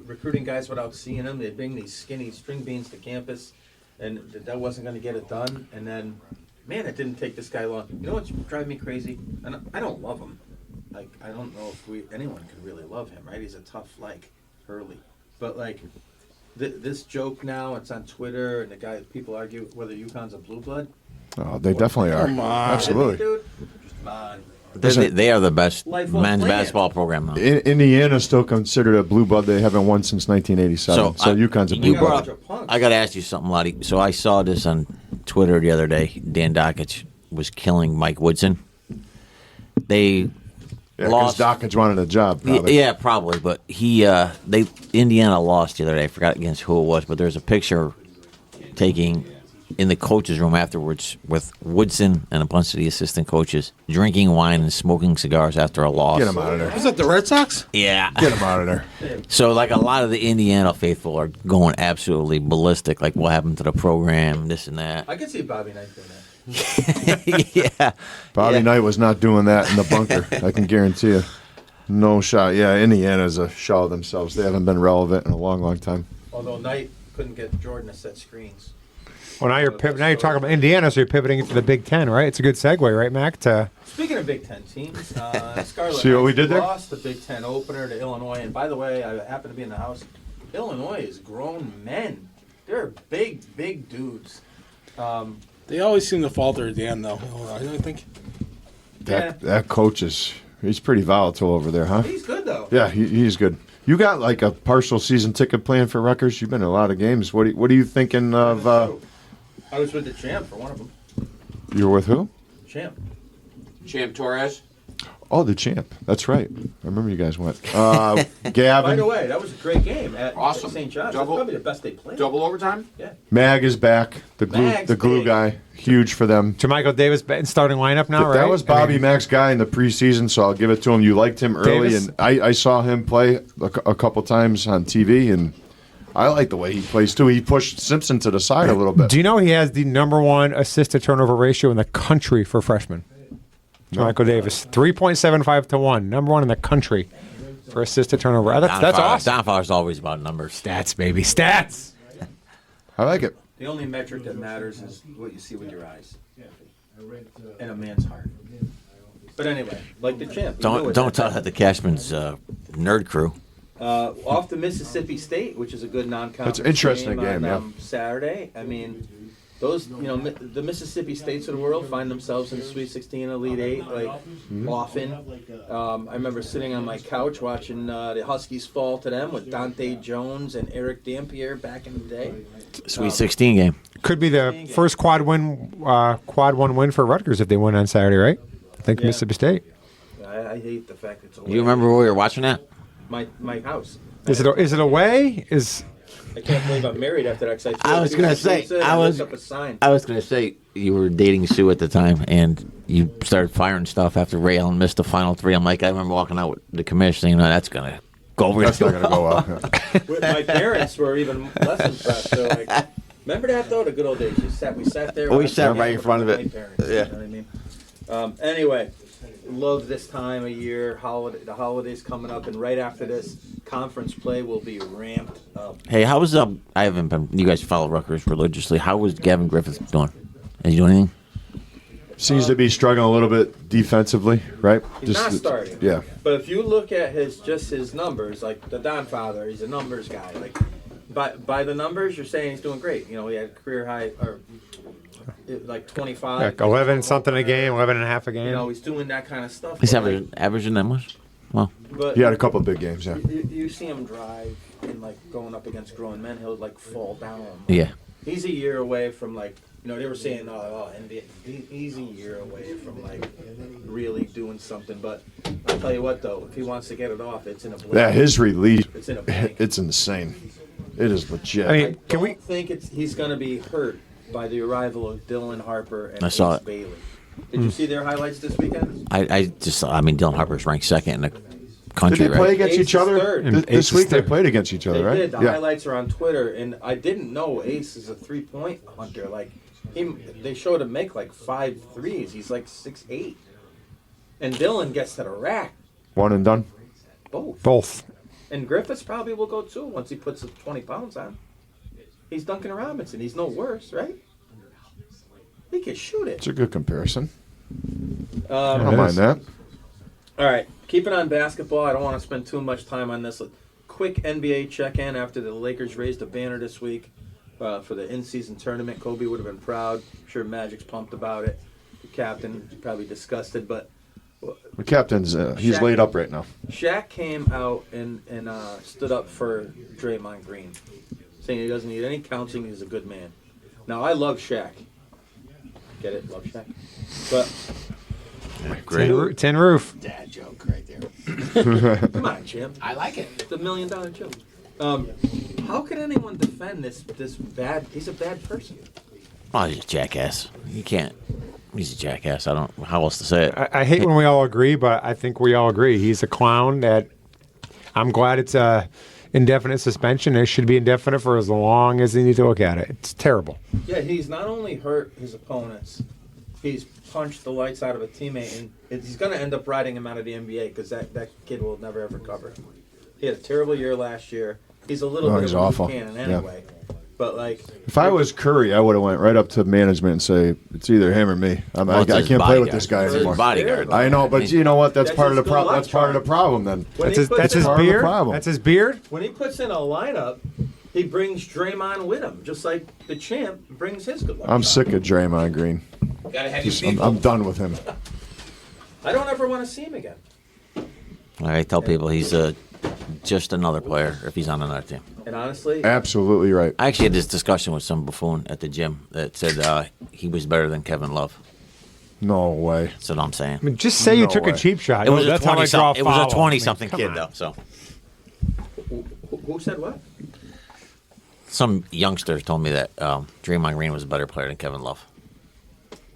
recruiting guys without seeing them, they bring these skinny string beans to campus, and that wasn't going to get it done. And then, man, it didn't take this guy long. You know what's driving me crazy? And I don't love him. Like I don't know if anyone could really love him, right? He's a tough Hurley, but like. This joke now, it's on Twitter, and people argue whether UConn's a blue blood. Oh, they definitely are. Come on. Absolutely. Dude, come on. They are the best Life well men's planned. basketball program now. Indiana's still considered a blue blood. They haven't won since 1987. So UConn's a blue you brought blood. bunch of punks. I got to ask you something, Lottie. So I saw this on Twitter the other day. Dan Dockich was killing Mike Woodson. They Yeah, because lost. Dawkins wanted a job. Probably. Yeah, probably. But Indiana lost the other day. I forgot against who it was, but there's a picture taking in the coaches' room afterwards with Woodson and a bunch of the assistant coaches drinking wine and smoking cigars after a loss. Get him out of there. Was that the Red Sox? Yeah. Get him out of there. So, like, a lot of the Indiana faithful are going absolutely ballistic. Like, what happened to the program, this and that. I can see Bobby Knight doing that. Yeah. Bobby Yeah. Knight was not doing that in the bunker. I can guarantee you. No shot. Yeah, Indiana's a shell of themselves. They haven't been relevant in a long, long time. Although Knight couldn't get Jordan to set screens. Well, now you're talking about Indiana, so you're pivoting into the Big Ten, right? It's a good segue, right, Mac? Speaking of Big Ten teams, Scarlet See what we Knights did there? lost the Big Ten opener to Illinois. And by the way, I happen to be in the house. Illinois is grown men. They're big, big dudes. They always seem to falter at the end, though. I think. That coach he's pretty volatile over there, huh? He's good though. Yeah, he's good. You got like a partial season ticket plan for Rutgers. You've been to a lot of games. What are you thinking of? I was with the champ for one of them. You were with who? Champ. Champ Torres. Oh, the champ. That's right. I remember you guys went. By Gavin. the way, that was a great game at Awesome. St. John's. Double- That's probably the best they played. Double overtime. Yeah. Mag is back. The Mag's glue big. guy. Huge for them. Jermichael Davis in starting lineup now, right? That was Bobby I mean, Mack's guy in the preseason, so I'll give it to him. You liked him early, Davis? and I saw him play a couple times on TV, and I like the way he plays too. He pushed Simpson to the side a little bit. Do you know he has the #1 assist to turnover ratio in the country for freshmen? Jermichael Davis, 3.75 to 1, #1 in the country for assist to turnover. That's awesome. Donfather's always about numbers. Stats, baby, stats. I like it. The only metric that matters is what you see with your eyes and a man's heart. But anyway, like the champ. Don't tell that the Cashman's nerd crew. Off to Mississippi State, which is a good non-conference. It's an interesting game, on, Saturday. I mean, those the Mississippi States of the world find themselves in the Sweet 16, Elite 8, like often. I remember sitting on my couch watching the Huskies fall to them with Dante Jones and Eric Dampier back in the day. Sweet 16 game. Could be the first quad one win for Rutgers if they win on Saturday, right? I think Mississippi State. I hate the fact it's away. You remember where we were watching that? My house. Is it away? I can't believe I'm married after that. 'Cause I was gonna say I was up a sign. I was gonna say you were dating Sue at the time, and you started firing stuff after Ray Allen missed the final three. I'm like, I remember walking out with the commissioner, that's gonna go over. That's not going to go well. Yeah. My parents were even less impressed. They're like, remember that though? The good old days. We sat there. We sat right in front of it. My parents, Yeah. You know what I mean? Anyway, love this time of year. The holidays coming up, and right after this, conference play will be ramped up. Hey, how was I haven't been. You guys follow Rutgers religiously. How was Gavin Griffith doing? Is he doing anything? Seems to be struggling a little bit defensively, right? He's not starting. Yeah. But if you look at his numbers, like the Donfather, he's a numbers guy. Like by the numbers, you're saying he's doing great. You know, he had a career high or like 25. Like 11 something a game, 11 and a half a game. You know, he's doing that kind of stuff. He's but, like, averaging that much? Well, but He had a couple of big games, yeah. you see him drive and like going up against grown men, he'll like fall down. yeah. He's a year away from like, they were saying, NBA. He's a year away from like really doing something. But I'll tell you what though, if he wants to get it off, it's in a blink. Yeah, his release, It's in a blink. it's insane. It is legit. I mean, I don't think he's going to be hurt by the arrival of Dylan Harper and I saw Ace it. Bailey. Did you see their highlights this weekend? I mean, Dylan Harper's ranked second in the Did country, they play right? against Ace each is other? third. And This Ace week is they third. played against each They other, right? did. The Yeah. highlights are on Twitter, and I didn't know Ace is a three-point hunter. Like they showed him make like 5 threes. He's like 6'8", and Dylan gets to the rack. One and done. Both. And Griffiths probably will go too once he puts the 20 pounds on. He's Duncan Robinson. He's no worse, right? He can shoot it. It's a good comparison. I Um, don't mind that. All right, keep it on basketball. I don't want to spend too much time on this. Quick NBA check-in after the Lakers raised a banner this week for the in-season tournament. Kobe would have been proud. I'm sure Magic's pumped about it. The captain probably disgusted, but The captain's he's Shaq- laid up right now. Shaq came out and stood up for Draymond Green, saying he doesn't need any counseling. He's a good man. Now, I love Shaq. Get it? Love Shaq. But Great. Tin roof. Dad joke right there. come on, Jim. I like it. It's $1 million joke. How can anyone defend this bad? He's a bad person. Oh, he's a jackass. You can't. He's a jackass. I don't know how else to say it. I hate when we all agree, but I think we all agree. He's a clown that I'm glad it's a indefinite suspension. It should be indefinite for as long as they need to look at it. It's terrible. Yeah, he's not only hurt his opponents, he's punched the lights out of a teammate, and he's going to end up riding him out of the NBA because that kid will never ever cover him. He had a terrible year last year. He's a little bit he's of a awful. cannon Yeah. anyway. But like, If I was Curry, I would have went right up to management and say it's either him or me. I Well, it's can't his play with bodyguard. this guy It's his anymore. bodyguard. I know, but you know what? That's That's part of his the good problem. luck That's part of the charm. problem. Then when That's he his, puts that's in, his part of the beard. problem. That's his beard. when he puts in a lineup, he brings Draymond with him, just like the champ brings his good luck. I'm charm. sick of Draymond Green. Gotta have your I'm done with him. I don't ever want to see him again. I tell people he's just another player if he's on another team. And honestly, Absolutely right. I actually had this discussion with some buffoon at the gym that said he was better than Kevin Love. No way. That's what I'm saying. I mean, just say you No took way. a cheap shot. It was, That's how I draw a it was foul. a 20-something I mean, kid, come on. though. So who said what? some youngster told me that Draymond Green was a better player than Kevin Love.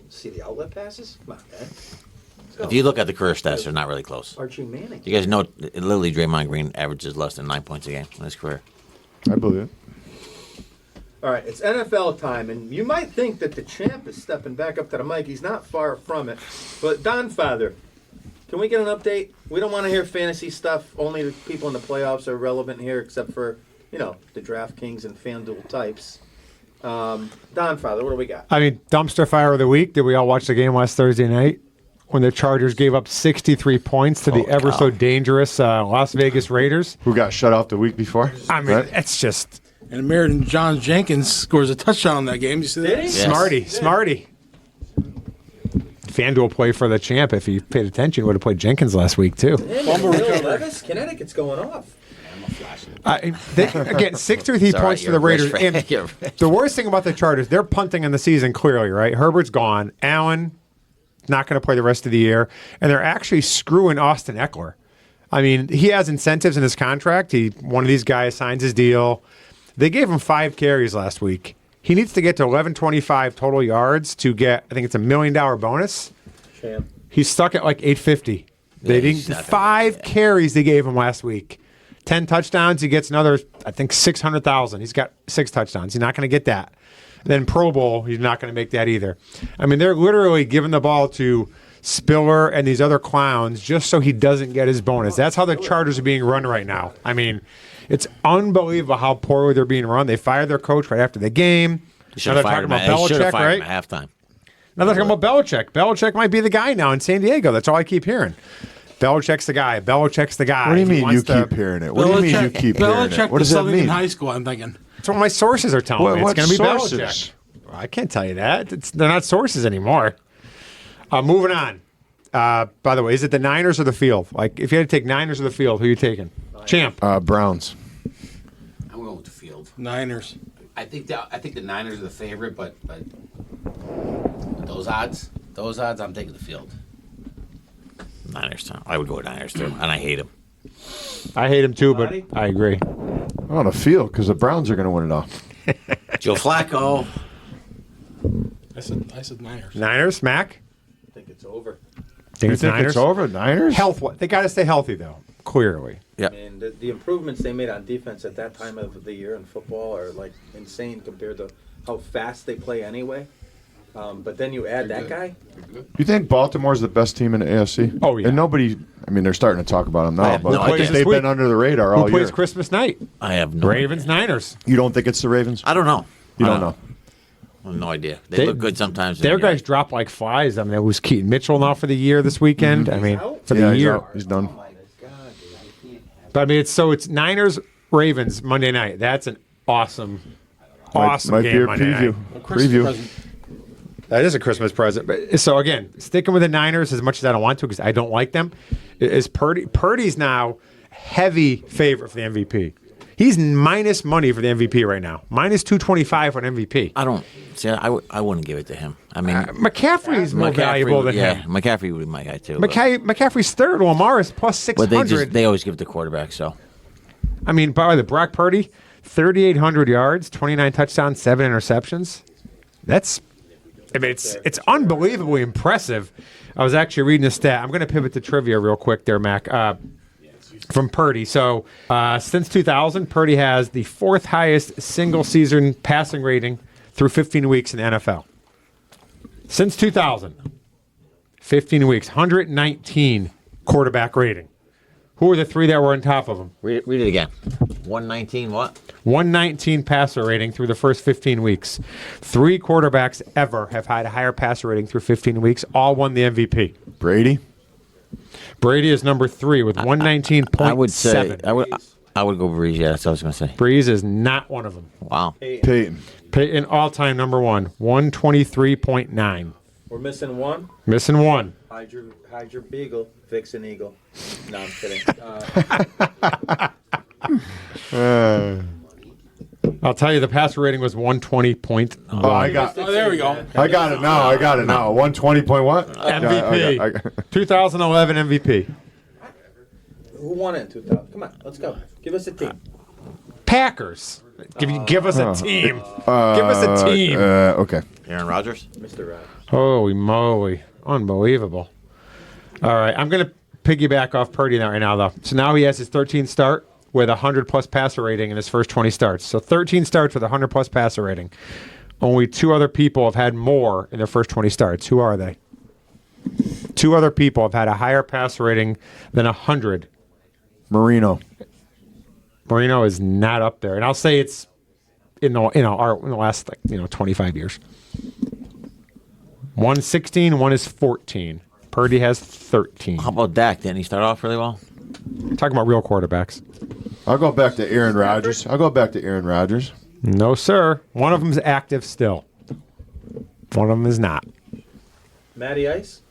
See the outlet passes? Come on, man. If you look at the career stats, they're not really close. Archie Manning. You guys know, literally, Draymond Green averages less than 9 points a game in his career. I believe it. All right, it's NFL time, and you might think that the champ is stepping back up to the mic. He's not far from it. But Don Father, Can we get an update? We don't want to hear fantasy stuff. Only the people in the playoffs are relevant here, except for, the DraftKings and FanDuel types. Don Father, what do we got? I mean, dumpster fire of the week. Did we all watch the game last Thursday night when the Chargers gave up 63 points to the ever so dangerous Las Vegas Raiders? Who got shut off the week before? I mean, Right? it's just And American John Jenkins scores a touchdown in that game. You see that? Did he? smarty. FanDuel play for the champ. If you paid attention, would have played Jenkins last week too. Bill Levis, Connecticut's going off. Again, 63 points for the Raiders. And the worst thing about the Chargers, they're punting on the season clearly, right? Herbert's gone. Allen not going to play the rest of the year, and they're actually screwing Austin Eckler. I mean, he has incentives in his contract. One of these guys signs his deal. They gave him 5 carries last week. He needs to get to 1125 total yards to get, I think it's $1 million bonus. Champ. He's stuck at like 850. They he's didn't not gonna 5 get that. carries they gave him last week. 10 touchdowns, he gets another, I think, 600,000. He's got 6 touchdowns. He's not going to get that. Then Pro Bowl, he's not going to make that either. I mean, they're literally giving the ball to Spiller and these other clowns just so he doesn't get his bonus. That's how the Chargers are being run right now. I mean, it's unbelievable how poorly they're being run. They fired their coach right after the game. Should Now have they're fired talking him. about They should have Belichick, fired right? him at halftime. Now they're talking about Belichick. Belichick might be the guy now in San Diego. That's all I keep hearing. Belichick's the guy. Belichick's the guy. What do you He mean wants you to- keep hearing it? What do you mean you keep hearing Belichick it? What does was that something in mean? high school, I'm thinking. That's what my sources are telling me. It's What going to be sources? Belichick. Well, I can't tell you that. They're not sources anymore. Moving on. By the way, is it the Niners or the field? Like, if you had to take Niners or the field, who are you taking? Champ. Browns. I'm going with the field. Niners. I think the Niners are the favorite, but those odds, I'm taking the field. Niners. I would go with Niners too, and I hate him. I hate him too, but Marty? I agree. On the field because the Browns are going to win it all. Joe Flacco. I said Niners. Niners, Mac? I think it's over. Think You it's think Niners? it's over? Niners? Health. They got to stay healthy, though, clearly. Yeah. I mean, the improvements they made on defense at that time of the year in football are like insane compared to how fast they play anyway. But then you add that guy. You think Baltimore's the best team in the AFC? Oh, yeah. And nobody, I mean, they're starting to talk about them I now, have but no idea. they've been under the radar Who all plays year. Christmas night? I have no Ravens, idea. Niners. You don't think it's the Ravens? I don't know. You don't know. I have no idea. They look good sometimes. Their guys drop like flies. I mean, it was Keaton Mitchell now for the year this weekend. I mean, out? for Yeah, the he's year. out. He's done. Oh my God, dude, I can't have But I mean, it's Niners, Ravens Monday night. That's an awesome Might be game a Monday preview. night. Preview. Present. That is a Christmas present. But, so again, sticking with the Niners as much as I don't want to because I don't like them. Is Purdy? Purdy's now heavy favorite for the MVP. He's minus money for the MVP right now. Minus 225 for an MVP. I don't. See, I wouldn't give it to him. I mean, McCaffrey's more valuable than yeah, him. McCaffrey would be my guy too. but- McCaffrey's third. Lamar is plus But 600. they always give it to quarterback. So I mean, by the way, Brock Purdy, 3,800 yards, 29 touchdowns, 7 interceptions. It's unbelievably impressive. I was actually reading a stat. I'm going to pivot to trivia real quick there, Mac. From Purdy. So since 2000, Purdy has the 4th highest single season passing rating through 15 weeks in the NFL. Since 2000, 15 weeks, 119 quarterback rating. Who are the 3 that were on top of him? read it again. 119. What? 119 passer rating through the first 15 weeks. 3 quarterbacks ever have had a higher passer rating through 15 weeks. All won the MVP. Brady? Brady is number 3 with 119.7. I would say I would go Breeze. Yeah, that's what I was going to say. Breeze is not one of them. Wow. Peyton. Peyton all-time number 1, 123.9. We're missing one. Missing 1. Hide your beagle, Vixen Eagle. No, I'm kidding. I'll tell you, the passer rating was 120.1. Oh, I got There we go. I got it now. 120 point what? MVP. I got- 2011 MVP. Who won it in 2000? Come on, let's go. Give us a team. Packers. Give us a team. Give us a team. Okay. Aaron Rodgers. Mr. Rod. Holy moly. Unbelievable. All right. I'm going to piggyback off Purdy right now, though. So now he has his 13th start with a 100-plus passer rating in his first 20 starts. So 13 starts with a 100-plus passer rating. Only 2 other people have had more in their first 20 starts. Who are they? 2 other people have had a higher passer rating than 100. Marino. Marino is not up there, and I'll say it's in the last 25 years. One 16, one is 14. Purdy has 13. How about Dak? Didn't he start off really well? Talking about real quarterbacks. I'll go back to Aaron Rodgers. No, sir. One of them's active still. One of them is not. Matty Ice,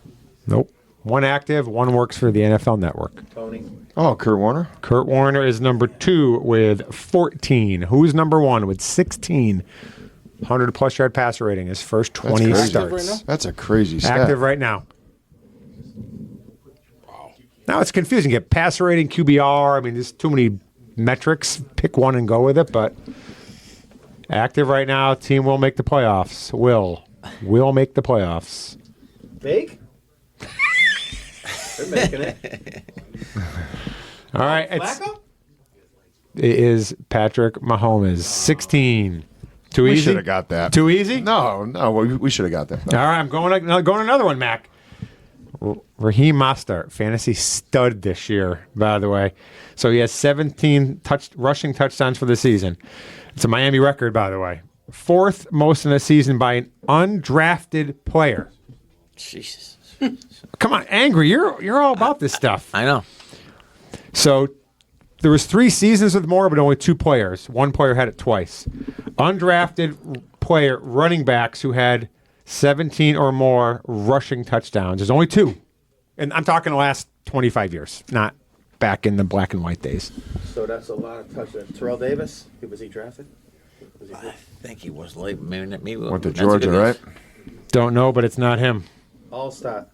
Nope. One active, one works for the NFL Network. Tony. Oh, Kurt Warner. Kurt Warner is number 2 with 14. Who's number 1 with 16? 100-plus yard passer rating. His first 20 crazy. starts. Active right That's a crazy stat. Active right now. Now it's confusing. You get passer rating, QBR. I mean, there's too many metrics. Pick one and go with it. But active right now. Team will make the playoffs. Will make the playoffs. Bake? They're making it. All right. It Flacco? is Patrick Mahomes. 16. Too We easy? should have got that. Too easy? No, we should have got that. All right, I'm going another one, Mac. Raheem Mostert, fantasy stud this year, by the way. So he has 17 rushing touchdowns for the season. It's a Miami record, by the way. 4th most in the season by an undrafted player. Jesus. Come on, Angry, you're all about this stuff. I know. So there was 3 seasons with more, but only 2 players. One player had it twice. Undrafted player running backs who had 17 or more rushing touchdowns. There's only 2. And I'm talking the last 25 years, not back in the black and white days. So that's a lot of touchdowns. Terrell Davis, was he drafted? Was he I think he was late. Maybe Went to that's a Georgia, good right? guess. Don't know, but it's not him. All-star.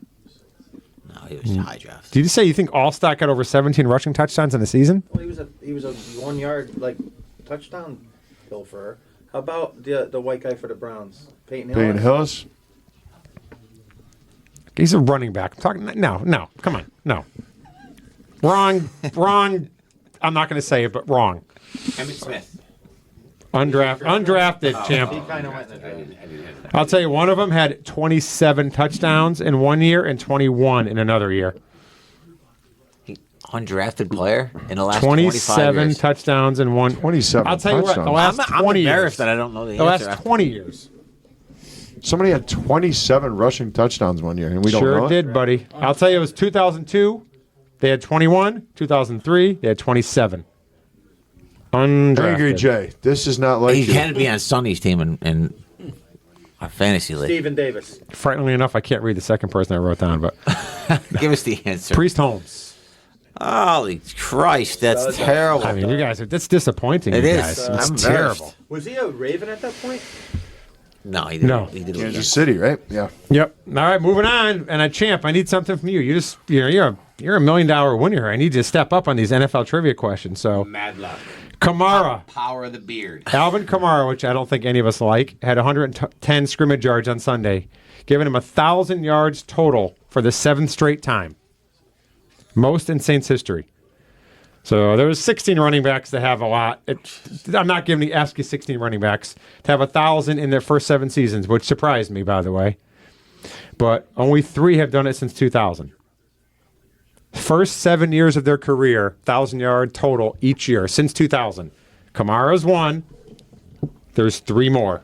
No, he was high draft. Did you say you think Allstott got over 17 rushing touchdowns in a season? Well, he was a 1 yard touchdown pilferer. How about the white guy for the Browns, Peyton Hillis? Payne Hillis. He's a running back. I'm talking. No, come on, no. Wrong. I'm not going to say it, but wrong. Emmitt Smith. Undrafted champ. He kind of went in the draft. I'll tell you, one of them had 27 touchdowns in one year and 21 in another year. Undrafted player in the last 25 27 years. touchdowns in one. 27 I'll tell you what, the touchdowns. last I'm 20 embarrassed years. that I don't know the The answer. last 20 years. Somebody had 27 rushing touchdowns one year, and we don't know Sure it? did, buddy. I'll tell you, it was 2002. They had 21. 2003, they had 27. Undrafted. Angry Jay, this is not like He you. can be on Sonny's team in our fantasy league. Stephen Davis. Frighteningly enough, I can't read the second person I wrote down, but Give us the answer. Priest Holmes. Holy Christ, that's terrible. I mean, you guys, that's disappointing. It you is. guys. I'm It's embarrassed. terrible. Was he a Raven at that point? No, he didn't. No. He did Kansas City, right? Yeah. Yep. All right, moving on. And champ, I need something from you. You're a $1 million winner. I need you to step up on these NFL trivia questions. So Mad luck. Kamara, Power of the beard. Alvin Kamara, which I don't think any of us like, had 110 scrimmage yards on Sunday, giving him 1,000 yards total for the 7th straight time. Most in Saints history. So there was 16 running backs that have a lot. I'm not ask you 16 running backs to have 1,000 in their first 7 seasons, which surprised me, by the way. But only 3 have done it since 2000. First 7 years of their career, 1,000-yard total each year since 2000. Kamara's 1. There's 3 more.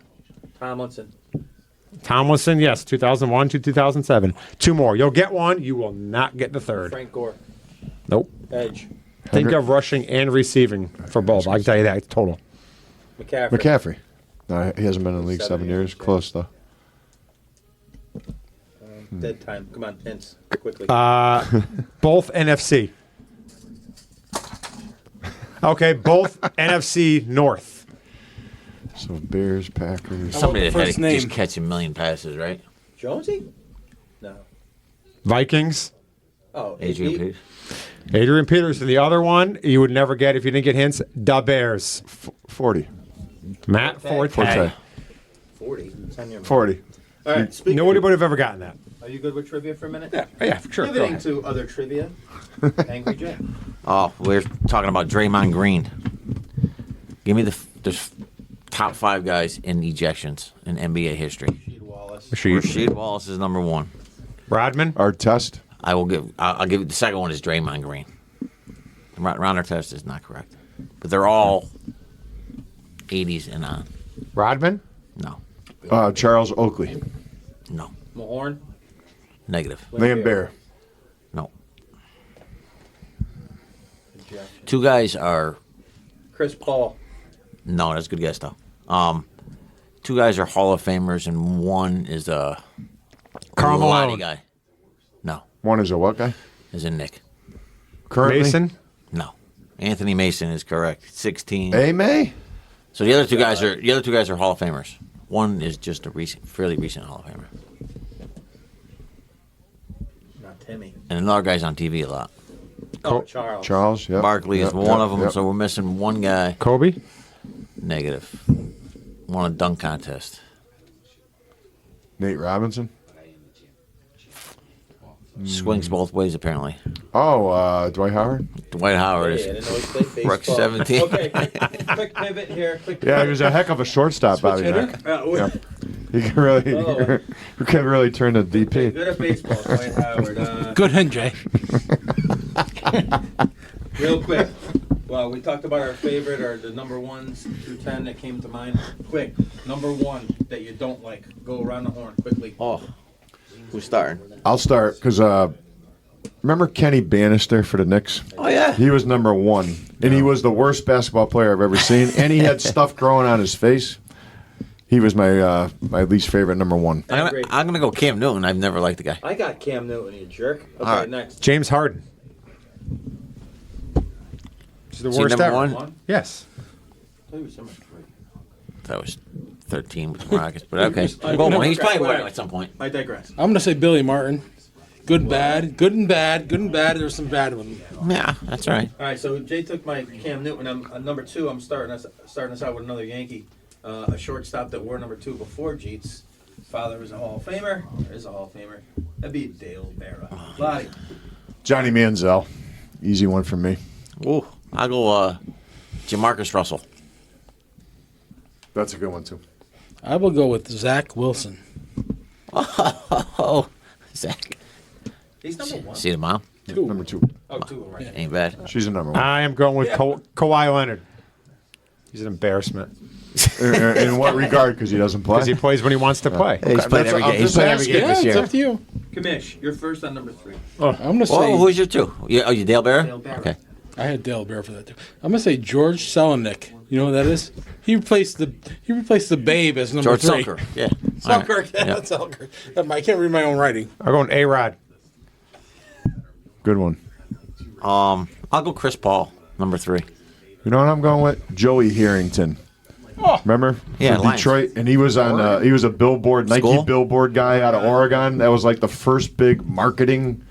Tomlinson, yes, 2001 to 2007. 2 more. You'll get 1. You will not get the 3rd. Frank Gore. Nope. Edge. Think of rushing and receiving for both. I can tell you that. It's total. McCaffrey. No, he hasn't been in the league 7 years. Close, though. Dead time. Come on, hints. Quickly. Both NFC. Okay, both NFC North. So Bears, Packers. Somebody that had First to name. just catch a million passes, right? Jonesy? No. Vikings. Oh, Adrian Pete? Peters. Adrian Peterson. The other one you would never get if you didn't get hints. Da Bears. 40. Matt Forte. Forte. 40. 10 year 40. All right. Speaking Nobody would have ever gotten that. Are you good with trivia for a minute? Yeah, sure. Go Pivoting ahead. to other trivia. Angry Jay. Oh, we're talking about Draymond Green. Give me the top 5 guys in ejections in NBA history. Pete Wallace. Sure you- Rasheed Wallace is number 1. Rodman. Our test. I'll give you the second one is Draymond Green. Ron Artest is not correct, but they're all 80s and on. Rodman. No, Charles Oakley. no, Mahorn. negative. Lambert. No. Two guys are Chris Paul. no. That's a good guess though. Two guys are Hall of Famers, and one is a Karl Lottie Malone. guy. No, One is a what guy? is in Nick. Currently? Mason. No, Anthony Mason is correct. 16. A May? So the other two guys are Hall of Famers. One is just a fairly recent Hall of Famer, Not Timmy. and another guy's on TV a lot. Oh, Charles. Charles, yeah. Barkley is one of them, so we're missing one guy. Kobe. Negative. Won a dunk contest. Nate Robinson. Swings both ways, apparently. Oh, Dwight Howard. Dwight Howard Hey, I is didn't know he played baseball. Ruck 17. Okay, quick pivot here. Quick Yeah, he pivot. was a heck of a shortstop, Bobby hitter? Mack. Yeah. He can really, Oh. he can really turn to DP. Good at baseball, Dwight Howard. Good hint, Jay. Real quick. Well, we talked about our favorite or the number 1s through 10 that came to mind. Quick, number 1 that you don't like. Go around the horn quickly. Oh, who's starting? I'll start because remember Kenny Bannister for the Knicks? Oh yeah. He was number 1, and he was the worst basketball player I've ever seen. And he had stuff growing on his face. He was my my least favorite number 1. I'm gonna go Cam Newton. I've never liked the guy. I got Cam Newton, you jerk. Okay, All right. next. James Harden. He's the Is he worst number ever. one? One? Yes. I thought he was number 3. That was 13 with the Rockets, but okay. I Well, know. he's probably Whatever. winning at some point. I digress. I'm gonna say Billy Martin. Good, bad, good and bad, good and bad. There's some bad ones. Yeah, that's right. All right, so Jay took my Cam Newton. I'm number 2. I'm starting us out with another Yankee, a shortstop that wore number 2 before Jeets. Father was a Hall of Famer. Or is a Hall of Famer. That'd be Dale Berra. Lottie. Johnny Manziel. Easy one for me. Ooh, I'll go Jamarcus Russell. That's a good one, too. I will go with Zach Wilson. Oh, Zach. He's number 1. See the mom? Number 2. Oh, 2, right. Ain't bad. She's a number 1. I am going with Kawhi Leonard. He's an embarrassment In what regard? Because he doesn't play? because he plays when he wants to play. He's played That's- every I'm game. He's just played every asking. game Yeah, this it's year. up to you. Kamish, you're first on number 3. I'm gonna say Oh, who's your 2? You Dale Bear? Dale Berra. Okay. I had Dale Bear for that too. I'm gonna say George Selenick. You know who that is? He replaced the Babe as number George 3. Selkirk. Yeah. Selkirk. All right. Yeah, Selkirk. I can't read my own writing. I'm going A-Rod. Good one. I'll go Chris Paul, number 3. You know what I'm going with? Joey Harrington. Remember? Yeah, For Lions. Detroit. And he was on. He was a Billboard, Nike School? Billboard guy out of Oregon. That was like the first big marketing,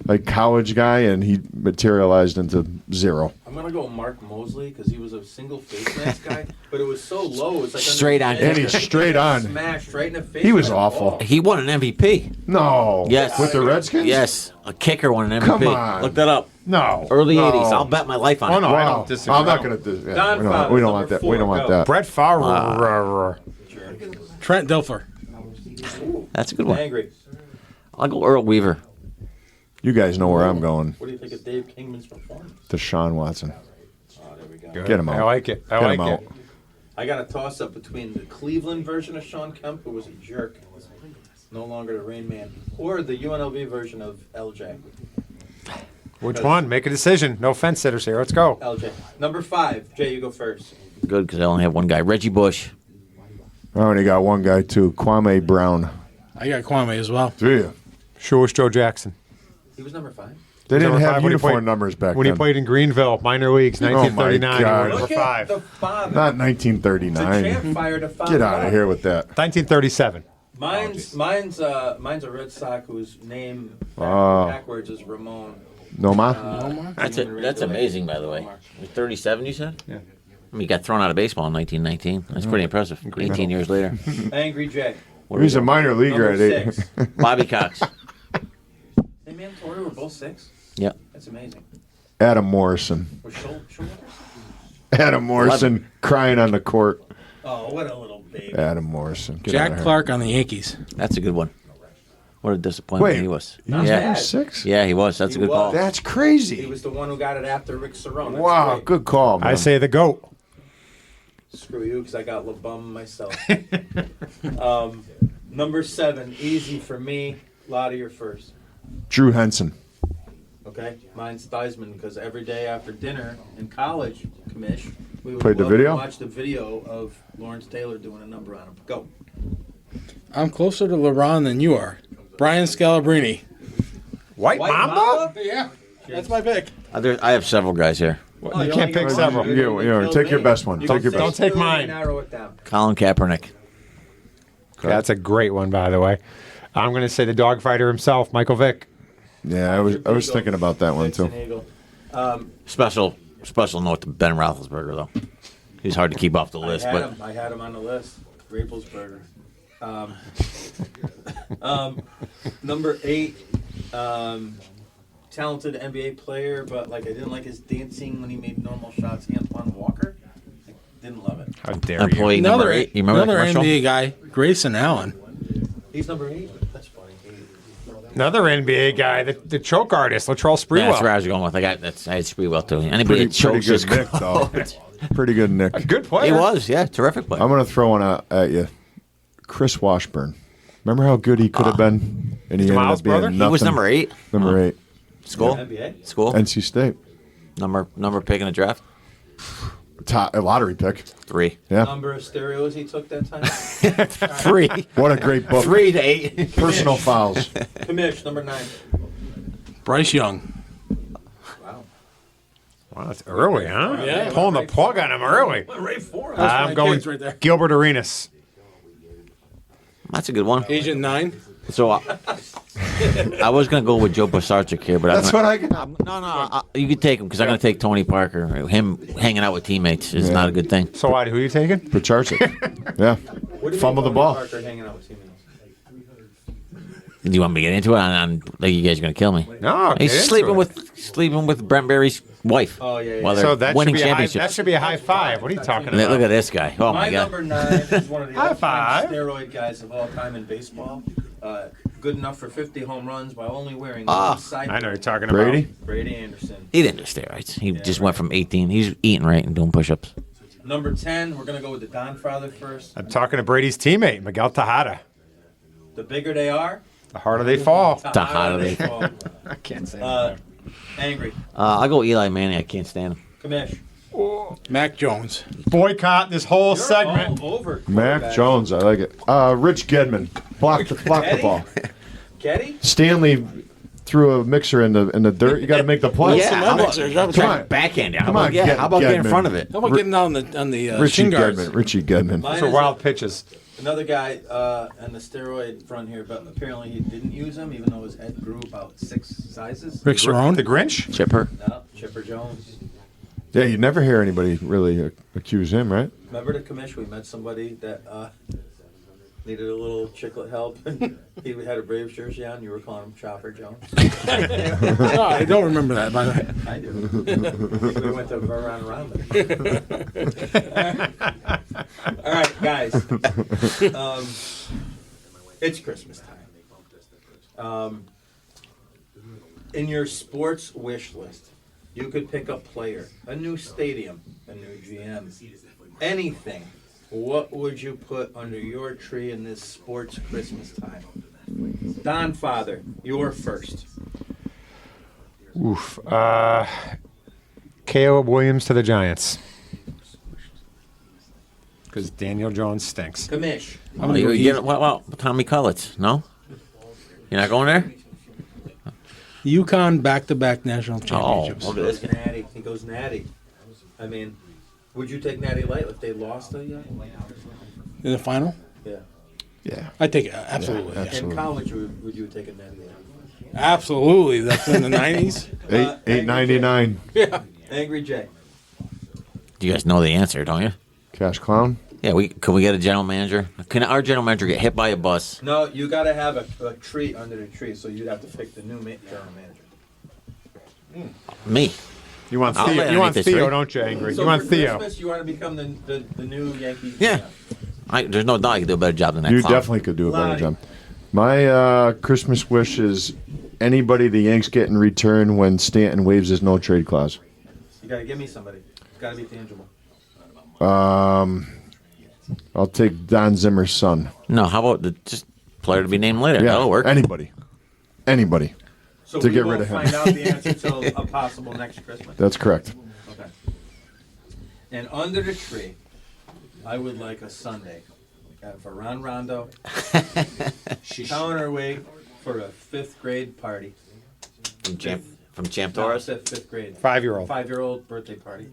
like college guy, and he materialized into 0. I'm going to go Mark Mosley because he was a single face mask guy, but it was so low. It's like Straight on. And he's straight on. Smashed right in the face. He was by the awful. ball. He won an MVP. No. Yes. With the Redskins? Yes. A kicker won an MVP. Come on. Look that up. No. Early No. 80s. I'll bet my life on Oh, it. no, I Wow. don't disagree. I'm not going to do Don that. We Father, don't want number that. 4, We don't want go. that. Brett Favre. Trent Dilfer. That's a good one. Angry. I'll go Earl Weaver. You guys know where I'm going. What do you think of Dave Kingman's performance? Deshaun Watson. Oh, there we go. Get him out. I like it. I Get like him out. it. I got a toss up between the Cleveland version of Sean Kemp, who was a jerk, no longer the Rain Man, or the UNLV version of LJ. Which one? Make a decision. No fence sitters here. Let's go. LJ. Number 5. Jay, you go first. Good, because I only have one guy. Reggie Bush. I only got one guy, too. Kwame Brown. I got Kwame as well. Do you? Sure was Joe Jackson. He was number 5. They didn't Number have 5 when he uniform played- numbers back When then. he played in Greenville, minor leagues, my 1939. He God. was number Look at 5. the father. Not The 1939. champ fired a father. Get out of here with that. 1937. Mine's a Red Sox whose name Oh. backwards is Ramon. Noma? That's amazing, by the way. 37, you said? Yeah. I mean, he got thrown out of baseball in 1919. That's pretty impressive. 18 years later. Angry Jay. What He's are a we minor leaguer Number at 8. 6. Bobby Cox. Hey, man, Tori were both 6. Yep. That's amazing. Adam Morrison. Was Schulter? Adam Morrison crying on the court. Oh, what a little baby. Adam Morrison. Get out Jack of here. Clark on the Yankees. That's a good one. What a disappointment Wait, he was. He was Yeah. number 6? Yeah, he was. That's a He good call. was. That's He crazy. was the one who got it after Rick Cerrone. That's Wow, great. good call, man. I say the GOAT. Screw you, because I got LeBum myself. Number 7, easy for me. Lottie, you're first. Drew Henson. Okay, mine's Theismann, because every day after dinner in college, Commish, we would Played the love to video? watch the video of Lawrence Taylor doing a number on him. Go. I'm closer to LeBron than you are. Brian Scalabrine. White Mamba? Yeah, that's my pick. I have several guys here. Oh, You can't pick only several. get one. You take your best one. You Take your can best. say Don't take two mine. and narrow it down. Colin Kaepernick. That's a great one, by the way. I'm going to say the dogfighter himself, Michael Vick. Yeah, I was thinking about that one too. Vixen Eagle. Special note to Ben Roethlisberger though. He's hard to keep off the list, but I had him on the list. Raplesberger. Number 8, talented NBA player, but like I didn't like his dancing when he made normal shots. Antoine Walker, I didn't love it. How dare you? employee number 8. You remember that another commercial? NBA guy, Grayson Allen. He's number 8. That's funny. Another NBA guy, the choke artist, Latrell Yeah, that's where Sprewell. I was going with. I had Sprewell too. Anybody that Pretty chokes is good Nick, though. Pretty good Nick. A good player. He was, yeah, terrific player. I'm going to throw one out at you. Chris Washburn. Remember how good he could have been? And he ended Miles up being brother? He nothing. He was number 8. Number 8. School? NBA. School? NC State. Number pick in the draft? A lottery pick. 3. Yeah. Number of stereos he took that time. 3. What a great book. 3 to 8. Personal fouls. Commish, number 9. Bryce Young. Wow. Wow, that's early, huh? Yeah. Pulling the plug on him early. Right for him. I'm my going kids right there. Gilbert Arenas. That's a good one. Agent 9. So I was going to go with Joe Pisarcik here, but That's what I got. you could take him because I'm going to take Tony Parker. Him hanging out with teammates is not a good thing. So what? Who are you taking? Pacharczyk. Yeah. What do you Fumble mean the Tony ball. Parker hanging out with teammates? Do you want me to get into it? Like you guys are going to kill me. No, He's get into sleeping it. with Brent Berry's wife. Oh, yeah, yeah. While they're So that should, winning be a high, championships. that should be a high five. What are you talking Look about? at this guy. Oh my My god. number 9 is one of the High all-time five. steroid guys of all time in baseball. Good enough for 50 home runs by only wearing Ah, one side. I know you're talking Brady? about. Brady Anderson. He didn't do steroids. He just went right. from 18. He's eating right and doing push-ups. Number 10, we're going to go with the Don Father first. I'm talking to Brady's teammate, Miguel Tejada. The bigger they are, The harder they fall. the harder harder they they fall. I can't say that. Angry. I'll go Eli Manning. I can't stand him. Commish. Mac Jones. Boycott this whole You're segment. all over Mac quarterback. Jones. I like it. Rich Gedman. Block the Eddie? ball. Ketty? Stanley threw a mixer in the dirt. You got to make the play. Yeah, Some mixers. How about Come that? on. Backhand. Come on, yeah. How about get in Gedman. front of it? How about getting down on the Richie shin guards? Gedman. Richie Gedman. Mine Those are is wild pitches. another guy on the steroid front here, but apparently he didn't use them, even though his head grew about 6 sizes. Rick Cerrone. The Grinch? Chipper. No, Chipper Jones. Yeah, you never hear anybody really accuse him, right? Remember the commission? We met somebody that needed a little chiclet help. He had a Braves jersey on. You were calling him Chopper Jones. No, I don't remember that, by the way. I do. We went to around All right, guys. It's Christmas time. In your sports wish list, you could pick a player, a new stadium, a new GM, anything. What would you put under your tree in this sports Christmas time? Don Father, you're first. Oof. Caleb Williams to the Giants. Because Daniel Jones stinks. Kamish. I'm gonna go Well, Tommy Cullits. No? You're not going there? UConn back-to-back national championships. look at Goes this. natty. He goes natty. I mean, would you take Natty Light if they lost to you? In the final? Yeah. Yeah. I take it. Absolutely. Yeah, Yeah. In college, would you take a Natty Light? Absolutely. That's in the 90s. $8.99. Yeah. Angry Jay. You guys know the answer, don't you? Cash Clown. Yeah, can we get a general manager? Can our general manager get hit by a bus? No, you got to have a tree under the tree, so you'd have to pick the new general manager. Me. You want I'll Theo, lay you want underneath this Theo tree. don't you, Angry? So You want for Theo. Christmas, you want to become the new Yankees. Yeah. There's no doubt I could do a better job than that You clown. definitely could do a better Lottie. job. My Christmas wish is anybody the Yanks get in return when Stanton waives his no trade clause. You gotta give me somebody. It's gotta be tangible. I'll take Don Zimmer's son. No, how about just player to be named later? That'll work. Anybody. So To we get won't rid of him. find out the answer till a possible next Christmas. That's correct. Okay. And under the tree, I would like a Sunday for Ron Rondo, counterweight for a 5th grade party. From Champ No, Torres? fifth grade. 5-year-old. 5-year-old birthday party.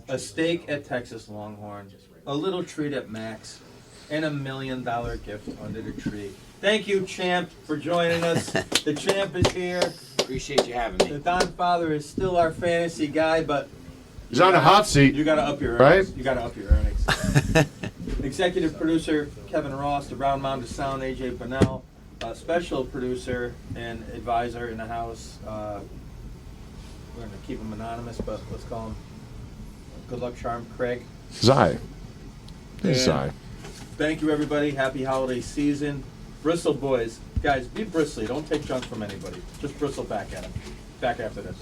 A steak at Texas Longhorn, a little treat at Max, and $1 million gift under the tree. Thank you, Champ, for joining us. The Champ is here. Appreciate you having The me. Don Father is still our fantasy guy, but He's on the hot seat. you gotta up your Right? earnings. You gotta up your earnings. Executive producer Kevin Ross, the Round Mound of Sound AJ Bunnell, special producer and advisor in the house. We're gonna keep him anonymous, but let's call him Good Luck Charm Craig. Zai. And Zai. Thank you, everybody. Happy holiday season. Bristle Boys, guys, be bristly. Don't take junk from anybody. Just bristle back at them. Back after this.